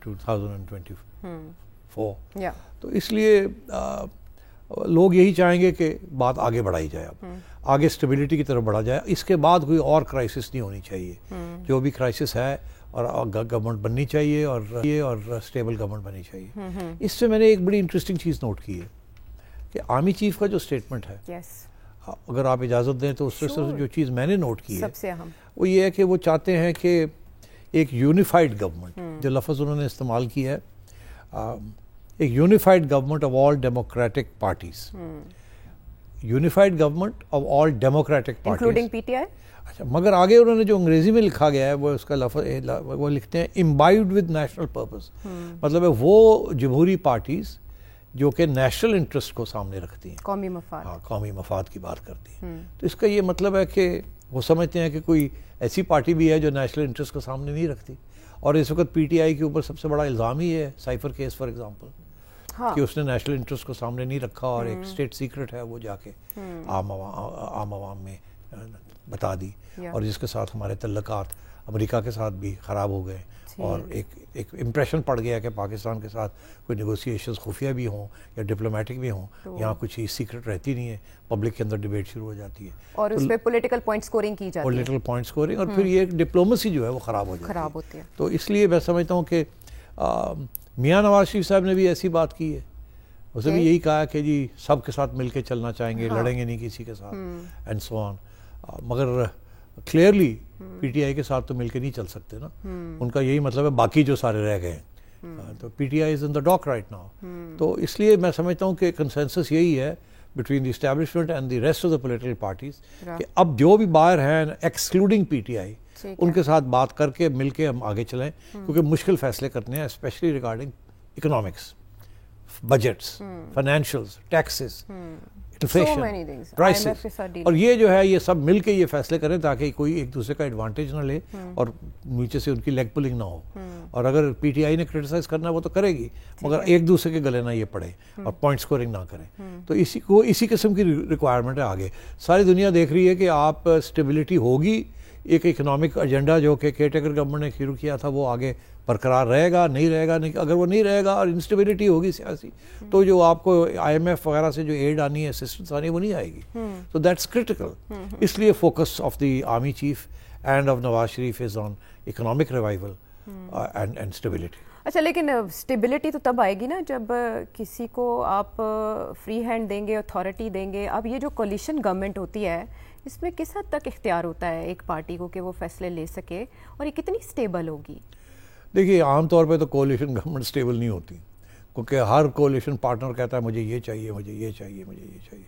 2024. تو اس لیے لوگ یہی چاہیں گے کہ بات آگے بڑھائی جائے, اب آگے اسٹیبلٹی کی طرف بڑھا جائے. اس کے بعد کوئی اور کرائسس نہیں ہونی چاہیے. جو بھی کرائسس ہے اور گورنمنٹ بننی چاہیے اور اسٹیبل گورنمنٹ بننی چاہیے. اس سے میں نے ایک بڑی انٹرسٹنگ چیز نوٹ کی ہے کہ آرمی چیف کا جو اسٹیٹمنٹ ہے, اگر آپ اجازت دیں تو اس سے جو چیز میں نے نوٹ کی ہے وہ یہ ہے کہ وہ چاہتے ہیں کہ ایک یونیفائڈ گورنمنٹ, جو لفظ انہوں نے استعمال کیا ہے, ایک unified government of all democratic parties. Unified government of all democratic parties including P T آئی. اچھا, مگر آگے انہوں نے جو انگریزی میں لکھا گیا ہے وہ اس کا لفظ وہ لکھتے ہیں امبائبڈ ود نیشنل پرپز. مطلب ہے وہ جمہوری پارٹیز جو کہ نیشنل انٹرسٹ کو سامنے رکھتی ہیں, قومی مفاد, قومی مفاد کی بات کرتی ہیں. تو اس کا یہ مطلب ہے کہ وہ سمجھتے ہیں کہ کوئی ایسی پارٹی بھی ہے جو نیشنل انٹرسٹ کو سامنے نہیں رکھتی. اور اس وقت پی ٹی آئی کے اوپر سب سے بڑا الزام ہی ہے سائفر کیس فار ایگزامپل, کہ اس نے نیشنل انٹرسٹ کو سامنے نہیں رکھا اور ایک اسٹیٹ سیکرٹ ہے وہ جا کے عام عوام میں بتا دی, اور جس کے ساتھ ہمارے تعلقات امریکہ کے ساتھ بھی خراب ہو گئے. اور ایک امپریشن پڑ گیا کہ پاکستان کے ساتھ کوئی نیگوسیشنز خفیہ بھی ہوں یا ڈپلومیٹک بھی ہوں, یہاں کچھ چیز سیکرٹ رہتی نہیں ہے, پبلک کے اندر ڈیبیٹ شروع ہو جاتی ہے اور اس پہ پولیٹیکل پوائنٹ سکورنگ کی جاتی ہے, پولیٹیکل پوائنٹ سکورنگ, اور پھر یہ ڈپلومیسی جو ہے وہ خراب ہوتی ہے. تو اس لیے میں سمجھتا ہوں کہ میاں نواز شریف صاحب نے بھی ایسی بات کی ہے. اسے بھی یہی کہا کہ جی سب کے ساتھ مل کے چلنا چاہیں گے, لڑیں گے نہیں کسی کے ساتھ اینڈ سو آن. مگر کلیئرلی پی ٹی آئی کے ساتھ تو مل کے نہیں چل سکتے نا. ان کا یہی مطلب ہے باقی جو سارے رہ گئے ہیں, تو پی ٹی آئی از ان دا ڈاک رائٹ ناؤ. تو اس لیے میں سمجھتا ہوں کہ کنسنسس یہی ہے between the establishment and the rest of the political parties کہ اب جو بھی باہر ہیں ایکسکلوڈنگ پی ٹی آئی, ان کے ساتھ بات کر کے مل کے ہم آگے چلیں, کیونکہ مشکل فیصلے کرنے ہیں especially regarding economics, budgets, financials, taxes, inflation, prices, اور یہ جو ہے یہ سب مل کے یہ فیصلے کریں تاکہ کوئی ایک دوسرے کا ایڈوانٹیج نہ لے اور نیچے سے ان کی لیگ پلنگ نہ ہو. اور اگر پی ٹی آئی نے کرٹیسائز کرنا وہ تو کرے گی, مگر ایک دوسرے کے گلے نہ یہ پڑے اور پوائنٹ سکورنگ نہ کریں. تو اسی قسم کی ریکوائرمنٹ ہے آگے. ساری دنیا دیکھ رہی ہے کہ آپ اسٹیبلٹی ہوگی, ایک اکنامک ایجنڈا جو کہ کیئر ٹیکر گورنمنٹ نے شروع کیا تھا وہ آگے برقرار رہے گا, نہیں رہے گا. نہیں, اگر وہ نہیں رہے گا اور انسٹیبلٹی ہوگی سیاسی, تو جو آپ کو آئی ایم ایف وغیرہ سے جو ایڈ آنی ہے, اسسٹنس آنی ہے, وہ نہیں آئے گی. تو دیٹس کرٹیکل. اس لیے focus of the army chief and of Nawaz Sharif is on economic revival and stability. اچھا, لیکن اسٹیبلٹی تو تب آئے گی نا جب کسی کو آپ فری ہینڈ دیں گے, اتھارٹی دیں گے. اب یہ جو کولیشن گورنمنٹ ہوتی ہے اس میں کس حد تک اختیار ہوتا ہے ایک پارٹی کو کہ وہ فیصلے لے سکے, اور یہ کتنی اسٹیبل ہوگی؟ دیکھیے عام طور پہ تو کولیشن گورنمنٹ اسٹیبل نہیں ہوتی, کیونکہ ہر کولیشن پارٹنر کہتا ہے مجھے یہ چاہیے, مجھے یہ چاہیے, مجھے یہ چاہیے.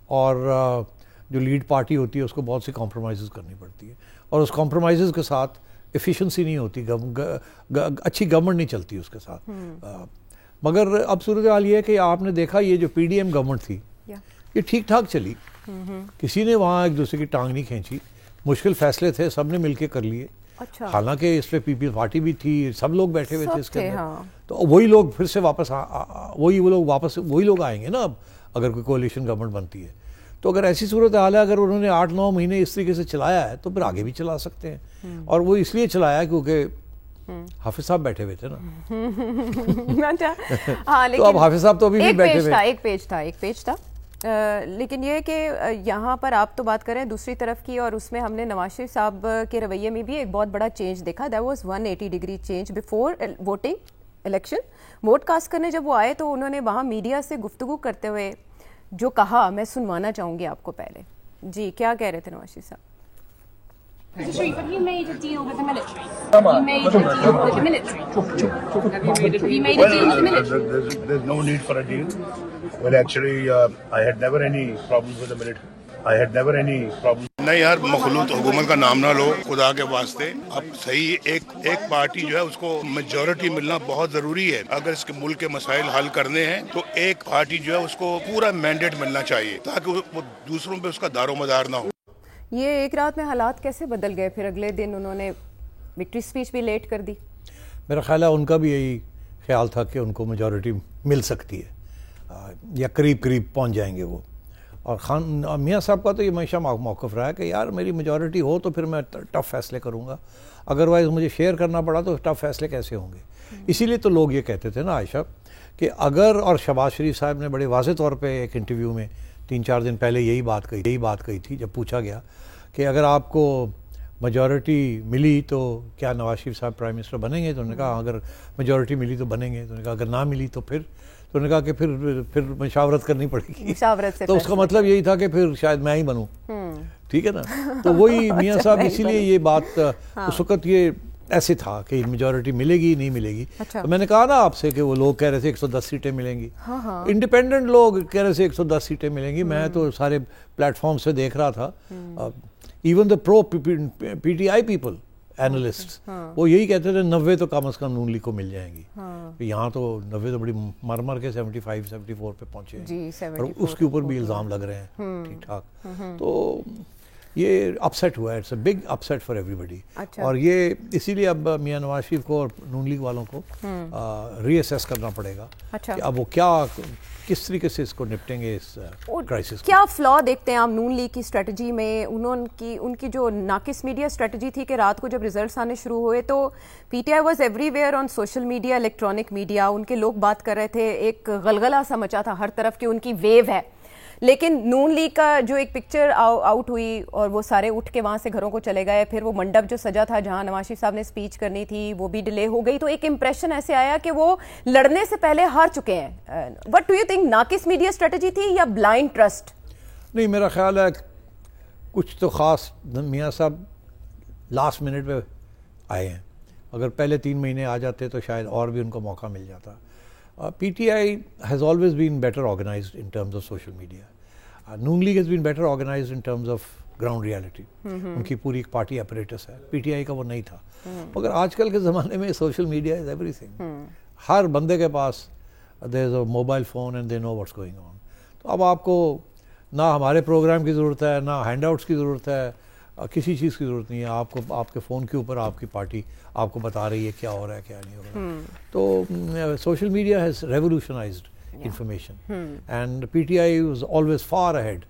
اور جو لیڈ پارٹی ہوتی ہے اس کو بہت سی کمپرومائزز کرنی پڑتی ہے, اور اس کمپرومائزز کے ساتھ ایفیشنسی نہیں ہوتی, اچھی گورنمنٹ نہیں چلتی اس کے ساتھ. مگر اب صورتحال یہ ہے کہ آپ نے دیکھا یہ جو پی ڈی ایم گورنمنٹ تھی یہ ٹھیک ٹھاک چلی, کسی نے وہاں ایک دوسرے کی ٹانگ نہیں کھینچی, مشکل فیصلے تھے سب نے مل کے کر لیے, حالانکہ اس پہ پیپلز پارٹی بھی تھی, سب لوگ بیٹھے ہوئے تھے اس کے اندر, تو وہی لوگ پھر سے واپس وہی لوگ آئیں گے نا اب اگر کوئی کولیشن گورنمنٹ بنتی ہے. تو اگر ایسی صورت حال ہے, اگر انہوں نے 8-9 مہینے اس طریقے سے چلایا ہے تو پھر آگے بھی چلا سکتے ہیں, اور وہ اس لیے چلایا کیونکہ حافظ صاحب بیٹھے ہوئے تھے نا. تو اب حافظ صاحب تو ابھی بھی بیٹھے ہوئے. ایک پیج تھا لیکن یہ کہ یہاں پر آپ تو بات کریں دوسری طرف کی, اور اس میں ہم نے نواز شریف صاحب کے رویے میں بھی ایک بہت بڑا چینج دیکھا. That was 180 degree change before voting election. Vote cast کرنے جب وہ آئے تو انہوں نے وہاں میڈیا سے گفتگو کرتے ہوئے جو کہا میں سنوانا چاہوں گی آپ کو پہلے. جی کیا کہہ رہے تھے نواز شریف صاحب؟ Sharif, have you made a deal with the military? Have you made a deal with the military? Have you made a deal with the military? There's no need for a deal. Well, actually, I had never any problems with the military. I had never any problems. نہیں یار, مخلوط حکومت کا نام نہ لو خدا کے واسطے. اب صحیح ایک پارٹی جو ہے اس کو میجورٹی ملنا بہت ضروری ہے. اگر اس کے ملک کے مسائل حل کرنے ہیں تو ایک پارٹی جو ہے اس کو پورا مینڈیٹ ملنا چاہیے تاکہ وہ دوسروں پہ اس کا دار و مدار نہ ہو. یہ ایک رات میں حالات کیسے بدل گئے؟ پھر اگلے دن انہوں نے وکٹری اسپیچ بھی لیٹ کر دی. میرا خیال ہے ان کا بھی یہی خیال تھا کہ ان کو میجورٹی مل سکتی ہے یا قریب پہنچ جائیں گے وہ. اور میاں صاحب کا تو یہ ہمیشہ موقف رہا ہے کہ یار میری میجورٹی ہو تو پھر میں ٹف فیصلے کروں گا, ادروائز مجھے شیئر کرنا پڑا تو ٹف فیصلے کیسے ہوں گے. اسی لیے تو لوگ یہ کہتے تھے نا عائشہ کہ اگر, اور شہباز شریف صاحب نے بڑے واضح طور پہ ایک انٹرویو میں 3-4 دن پہلے یہی بات کہی تھی جب پوچھا گیا کہ اگر آپ کو میجورٹی ملی تو کیا نواز شریف صاحب پرائم منسٹر بنیں گے؟ تو انہوں نے کہا اگر میجورٹی ملی تو بنیں گے. تو انہوں نے کہا اگر نہ ملی تو پھر انہوں نے کہا کہ پھر مشاورت کرنی پڑے گی. تو اس کا مطلب یہی تھا کہ پھر شاید میں ہی بنوں. ٹھیک ہے نا. تو وہی میاں صاحب اسی لیے یہ بات اس وقت یہ ایسے تھا کہ میجورٹی ملے گی نہیں ملے گی. تو میں نے کہا نا آپ سے کہ وہ لوگ کہہ رہے تھے 110 سیٹیں ملیں گی, انڈیپینڈنٹ لوگ کہہ رہے تھے 110 سیٹیں ملیں گی. میں تو سارے پلیٹ فارم سے دیکھ رہا تھا, even the pro P T I people analyst وہ یہی کہتے تھے 90 تو کم از کم نون لیگ کو مل جائیں گی. یہاں تو 90 تو بڑی مر کے 75-74 پہ پہنچے ہیں, اور اس کے اوپر بھی الزام لگ رہے ہیں ٹھیک ٹھاک. تو یہ اپسیٹ ہوا ہے, it's a big upset for everybody. اور یہ اسی لیے اب میاں نواز شریف کو اور نون لیگ والوں کو ری اسیس کرنا پڑے گا کہ اب وہ کس طریقے سے اس کو نپٹیں گے اس کرائسس کو. کیا فلا دیکھتے ہیں آپ نون لیگ کی اسٹریٹجی میں؟ ان کی جو ناقص میڈیا اسٹریٹجی تھی کہ رات کو جب ریزلٹس آنے شروع ہوئے تو P T I was everywhere on social media, electronic media. ان کے لوگ بات کر رہے تھے, ایک غلغلہ سا مچا تھا ہر طرف کہ ان کی ویو ہے. لیکن نون لیگ کا جو ایک پکچر آؤٹ ہوئی اور وہ سارے اٹھ کے وہاں سے گھروں کو چلے گئے, پھر وہ منڈپ جو سجا تھا جہاں نواز شریف صاحب نے اسپیچ کرنی تھی وہ بھی ڈیلے ہو گئی, تو ایک امپریشن ایسے آیا کہ وہ لڑنے سے پہلے ہار چکے ہیں. وٹ ڈو یو تھنک, ناقص میڈیا اسٹریٹجی تھی یا بلائنڈ ٹرسٹ؟ نہیں, میرا خیال ہے کچھ تو خاص میاں صاحب لاسٹ منٹ پہ آئے ہیں. اگر پہلے 3 مہینے آ جاتے تو شاید اور بھی ان کو موقع مل جاتا. P T I has always been better organized in terms of social media. Noon League has been better organized in terms of ground reality. ان کی پوری ایک پارٹی اپریٹس ہے, پی ٹی آئی کا وہ نہیں تھا. مگر آج کل کے زمانے میں social media is everything. ہر بندے کے پاس there is a mobile phone and they know what's going on. تو اب آپ کو نہ ہمارے پروگرام کی ضرورت ہے, نہ ہینڈ آؤٹس کی ضرورت ہے, کسی چیز کی ضرورت نہیں ہے. آپ کو آپ کے فون کے اوپر آپ کی پارٹی آپ کو بتا رہی ہے کیا ہو رہا ہے کیا نہیں ہو رہا. تو social media has revolutionised information and PTI was always far ahead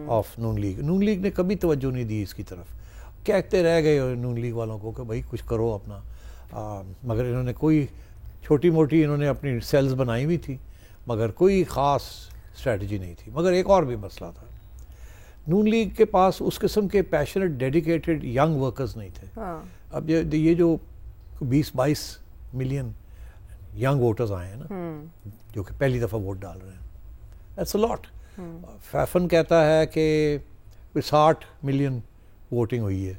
of Noon League. Noon League نے کبھی توجہ نہیں دی اس کی طرف, کہتے رہ گئے نون لیگ والوں کو کہ بھائی کچھ کرو اپنا, مگر انہوں نے کوئی چھوٹی موٹی انہوں نے اپنی سیلز بنائی ہوئی تھی مگر کوئی خاص اسٹریٹجی نہیں تھی. مگر ایک اور بھی مسئلہ تھا, نون لیگ کے پاس اس قسم کے پیشنٹ ڈیڈیکیٹڈ ینگ ورکرز نہیں تھے. اب یہ جو 20-22 ملین ینگ ووٹرز آئے ہیں نا جو کہ پہلی دفعہ ووٹ ڈال رہے ہیں, دیٹس اے لاٹ. فیفن کہتا ہے کہ 60 ملین ووٹنگ ہوئی ہے,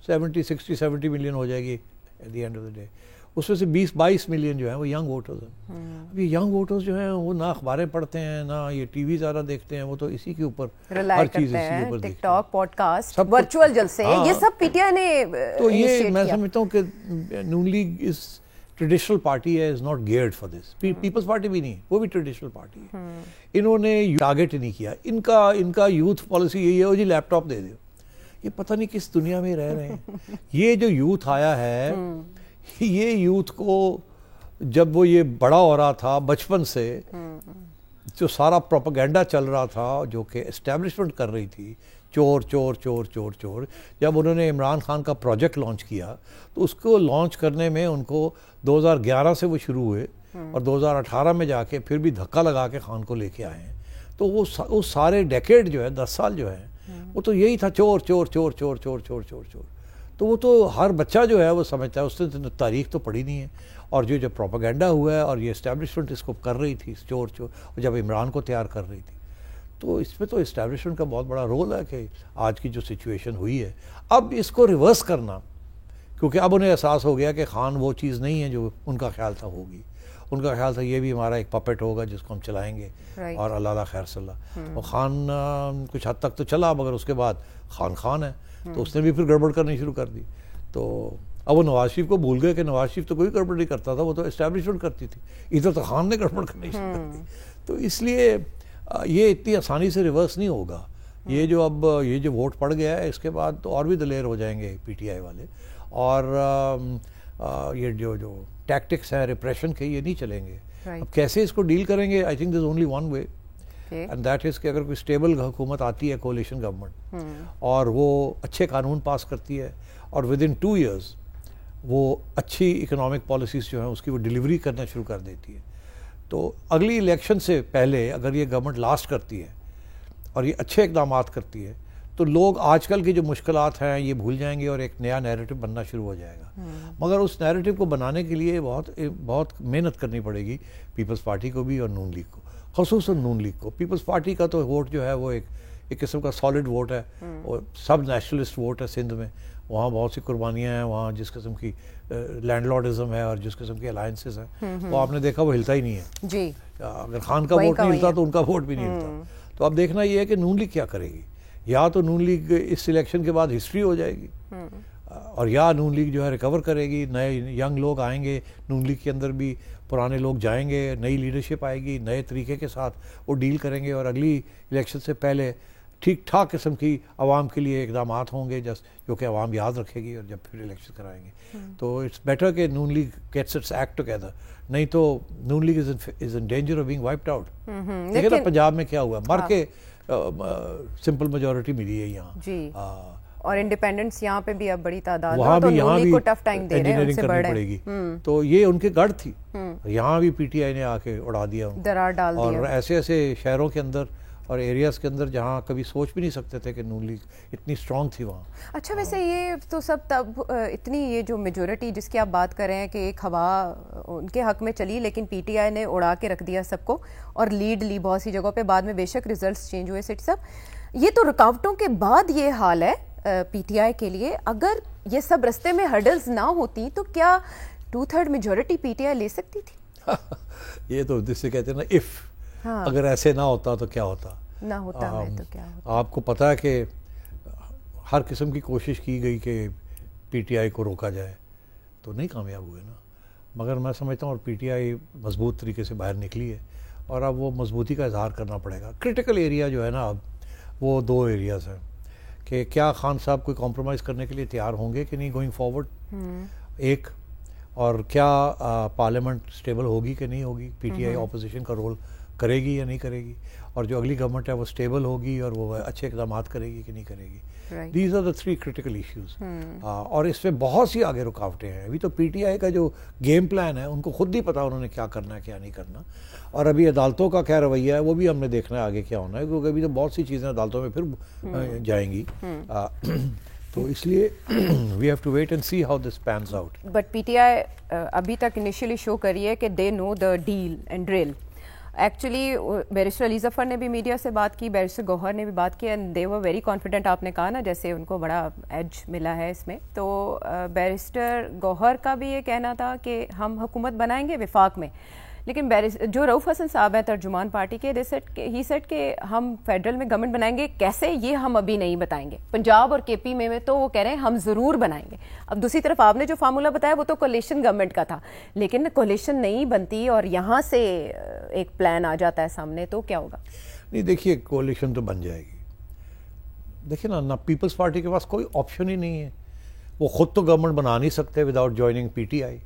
60-70 ملین ہو جائے گی at the end of the day. اس میں سے 20-22 ملین جو ہیں وہ ینگ ووٹرز ہیں. اب یہ ینگ ووٹرز جو ہیں وہ نہ اخباریں پڑھتے ہیں نہ یہ ٹی وی زیادہ دیکھتے ہیں, وہ تو اسی کے اوپر ہر چیز اسی کے اوپر دیکھتے ہیں. ٹک ٹاک, پوڈ کاسٹ, ورچوئل جلسے, یہ سب پی ٹی آئی نے. تو یہ میں سمجھتا ہوں کہ نون لیگ اس ٹریڈیشنل پارٹی ہے, is not geared for this. Peoples Party بھی نہیں, وہ بھی ٹریڈیشنل پارٹی ہے. انہوں نے ٹارگیٹ نہیں کیا. ان کا یوتھ پالیسی یہی ہے, جی لیپ ٹاپ دے دو, یہ پتہ نہیں کس دنیا میں رہ رہے ہیں. یہ جو یوتھ آیا ہے, یہ یوتھ کو جب وہ یہ بڑا ہو رہا تھا بچپن سے, جو سارا پروپیگنڈا چل رہا تھا جو کہ اسٹیبلشمنٹ کر رہی تھی, چور چور چور چور چور, جب انہوں نے عمران خان کا پروجیکٹ لانچ کیا تو اس کو لانچ کرنے میں ان کو 2011 سے وہ شروع ہوئے اور 2018 میں جا کے پھر بھی دھکا لگا کے خان کو لے کے آئے ہیں. تو وہ سارے ڈیکیڈ جو ہے 10 سال جو ہے وہ تو یہی تھا, چور چور چور چور چور چور چور چور. تو وہ تو ہر بچہ جو ہے وہ سمجھتا ہے, اس نے تاریخ تو پڑھی نہیں ہے. اور جو پروپیگنڈا ہوا ہے اور یہ اسٹیبلشمنٹ اس کو کر رہی تھی چور چور, اور جب عمران کو تیار کر رہی تھی, تو اس میں تو اسٹیبلشمنٹ کا بہت بڑا رول ہے کہ آج کی جو سچویشن ہوئی ہے اب اس کو ریورس کرنا, کیونکہ اب انہیں احساس ہو گیا کہ خان وہ چیز نہیں ہے جو ان کا خیال تھا ہوگی. ان کا خیال تھا یہ بھی ہمارا ایک پپٹ ہوگا جس کو ہم چلائیں گے, اور اللہ خیر صلی اللہ. اور خان کچھ حد تک تو چلا, مگر اس کے بعد خان ہے, تو اس نے بھی پھر گڑبڑ کرنی شروع کر دی. تو اب وہ نواز شریف کو بھول گئے کہ نواز شریف تو کوئی گڑبڑ نہیں کرتا تھا, وہ تو اسٹیبلشمنٹ کرتی تھی, ادھر تو خان نے گڑبڑ کرنی شروع کر دی. تو اس لیے یہ اتنی آسانی سے ریورس نہیں ہوگا. یہ جو اب یہ جو ووٹ پڑ گیا ہے, اس کے بعد تو اور بھی دلیر ہو جائیں گے پی ٹی آئی والے, اور یہ جو ٹیکٹکس ہیں ریپریشن کے, یہ نہیں چلیں گے. اب کیسے اس کو ڈیل کریں گے, I think there is only one way, and that is کہ اگر کوئی اسٹیبل حکومت آتی ہے, کولیشن گورنمنٹ, اور وہ اچھے قانون پاس کرتی ہے, اور ود ان 2 years وہ اچھی اکنامک پالیسیز جو ہیں اس کی وہ ڈیلیوری کرنا شروع کر دیتی ہے, تو اگلی الیکشن سے پہلے اگر یہ گورنمنٹ لاسٹ کرتی ہے اور یہ اچھے اقدامات کرتی ہے, تو لوگ آج کل کی جو مشکلات ہیں یہ بھول جائیں گے اور ایک نیا نیریٹو بننا شروع ہو جائے گا. مگر اس نیریٹو کو بنانے کے لیے بہت محنت کرنی پڑے گی پیپلز پارٹی کو بھی اور نون لیگ کو, خصوصاً نون لیگ کو. پیپلز پارٹی کا تو ووٹ جو ہے وہ ایک قسم کا سالڈ ووٹ ہے, اور سب نیشنلسٹ ووٹ ہے سندھ میں. وہاں بہت سی قربانیاں ہیں, وہاں جس قسم کی لینڈ لارڈزم ہے اور جس قسم کی الائنسز ہیں, وہ آپ نے دیکھا وہ ہلتا ہی نہیں ہے. جی, اگر خان کا ووٹ نہیں ہلتا تو ان کا ووٹ بھی نہیں ہلتا. تو اب دیکھنا یہ ہے کہ نون لیگ کیا کرے گی. یا تو نون لیگ اس الیکشن کے بعد ہسٹری ہو جائے گی, اور یا نون لیگ جو ہے ریکور کرے گی, نئے ینگ لوگ آئیں گے نون لیگ کے اندر بھی, پرانے لوگ جائیں گے, نئی لیڈرشپ آئے گی, نئے طریقے کے ساتھ وہ ڈیل کریں گے, اور اگلی الیکشن سے پہلے ٹھیک ٹھاک قسم کی عوام کے لیے اقدامات ہوں گے جو کہ عوام یاد رکھے گی, اور جب پھر الیکشن کرائیں گے. تو اٹس بیٹر کہ Noon League gets its act together, نہیں تو Noon League is in danger of being wiped out. دیکھیں نا پنجاب میں کیا ہوا, مر کے سمپل میجورٹی ملی ہے یہاں جی, اور انڈیپینڈنٹس یہاں پہ بھی اب بڑی تعداد وہاں بھی, یہاں بھی کو ٹف ٹائم دے رہے ہیں, ان سے بڑھ پڑے گی. تو یہ ان کے گڑھ تھی, یہاں بھی پی ٹی آئی نے آ کے اڑا دیا, درار ڈال دیا. اور ایسے ایسے شہروں کے اندر اور ایریاز کے اندر جہاں کبھی سوچ بھی نہیں سکتے تھے کہ نون لیگ اتنی اسٹرانگ تھی وہاں. اچھا, ویسے یہ تو سب تب اتنی یہ جو میجورٹی جس کی آپ بات کر رہے ہیں کہ ایک ہوا ان کے حق میں چلی, لیکن پی ٹی آئی نے اڑا کے رکھ دیا سب کو اور لیڈ لی بہت سی جگہوں پہ. بعد میں بے شک ریزلٹس چینج ہوئے سٹ سب, یہ تو رکاوٹوں کے بعد یہ حال ہے پی ٹی آئی کے لیے. اگر یہ سب رستے میں ہرڈلز نہ ہوتی تو کیا 2/3 میجورٹی پی ٹی آئی لے سکتی تھی؟ یہ تو جس سے کہتے ہیں نا اف, اگر ایسے نہ ہوتا تو کیا ہوتا, نہ ہوتا ہے تو کیا ہوتا. آپ کو پتا ہے کہ ہر قسم کی کوشش کی گئی کہ پی ٹی آئی کو روکا جائے, تو نہیں کامیاب ہوئے نا. مگر میں سمجھتا ہوں اور پی ٹی آئی مضبوط طریقے سے باہر نکلی ہے, اور اب وہ مضبوطی کا اظہار کرنا پڑے گا. کرٹیکل ایریا جو ہے نا اب وہ 2 ایریاز ہیں کہ کیا خان صاحب کوئی کمپرومائز کرنے کے لیے تیار ہوں گے کہ نہیں گوئنگ فارورڈ, ایک, اور کیا پارلیمنٹ اسٹیبل ہوگی کہ نہیں ہوگی, پی ٹی آئی اپوزیشن کا رول کرے گی یا نہیں کرے گی, اور جو اگلی گورنمنٹ ہے وہ اسٹیبل ہوگی اور وہ اچھے اقدامات کرے گی کہ نہیں کرے گی. These are the 3 critical issues. اور اس میں بہت سی آگے رکاوٹیں ہیں. ابھی تو پی ٹی آئی کا جو گیم پلان ہے ان کو خود نہیں پتا انہوں نے کیا کرنا ہے کیا نہیں کرنا, اور ابھی عدالتوں کا کیا رویہ ہے وہ بھی ہم نے دیکھنا ہے آگے کیا ہونا ہے, کیونکہ ابھی تو بہت سی چیزیں عدالتوں میں پھر جائیں گی. تو اس لیے we have to wait and see how this pans out. But P T I ابھی تک انیشیلی شو کری ہے کہ they know the deal and drill. Actually barrister Ali Zafar نے بھی میڈیا سے بات کی, بیرسٹر گوہر نے بھی بات کی, and they were very confident. آپ نے کہا نا جیسے ان کو بڑا ایج ملا ہے اس میں, تو بیرسٹر گوہر کا بھی یہ کہنا تھا کہ ہم حکومت بنائیں گے وفاق میں. لیکن جو رؤف حسن صاحب ہیں ترجمان پارٹی کے, ہی سیٹ کہ ہم فیڈرل میں گورنمنٹ بنائیں گے, کیسے یہ ہم ابھی نہیں بتائیں گے. پنجاب اور کے پی میں تو وہ کہہ رہے ہیں ہم ضرور بنائیں گے. اب دوسری طرف آپ نے جو فارمولا بتایا وہ تو کولیشن گورنمنٹ کا تھا, لیکن کولیشن نہیں بنتی اور یہاں سے ایک پلان آ جاتا ہے سامنے, تو کیا ہوگا؟ نہیں دیکھیے, کولیشن تو بن جائے گی, دیکھیں نا پیپلز پارٹی کے پاس کوئی آپشن ہی نہیں ہے. وہ خود تو گورنمنٹ بنا نہیں سکتے without joining P T I,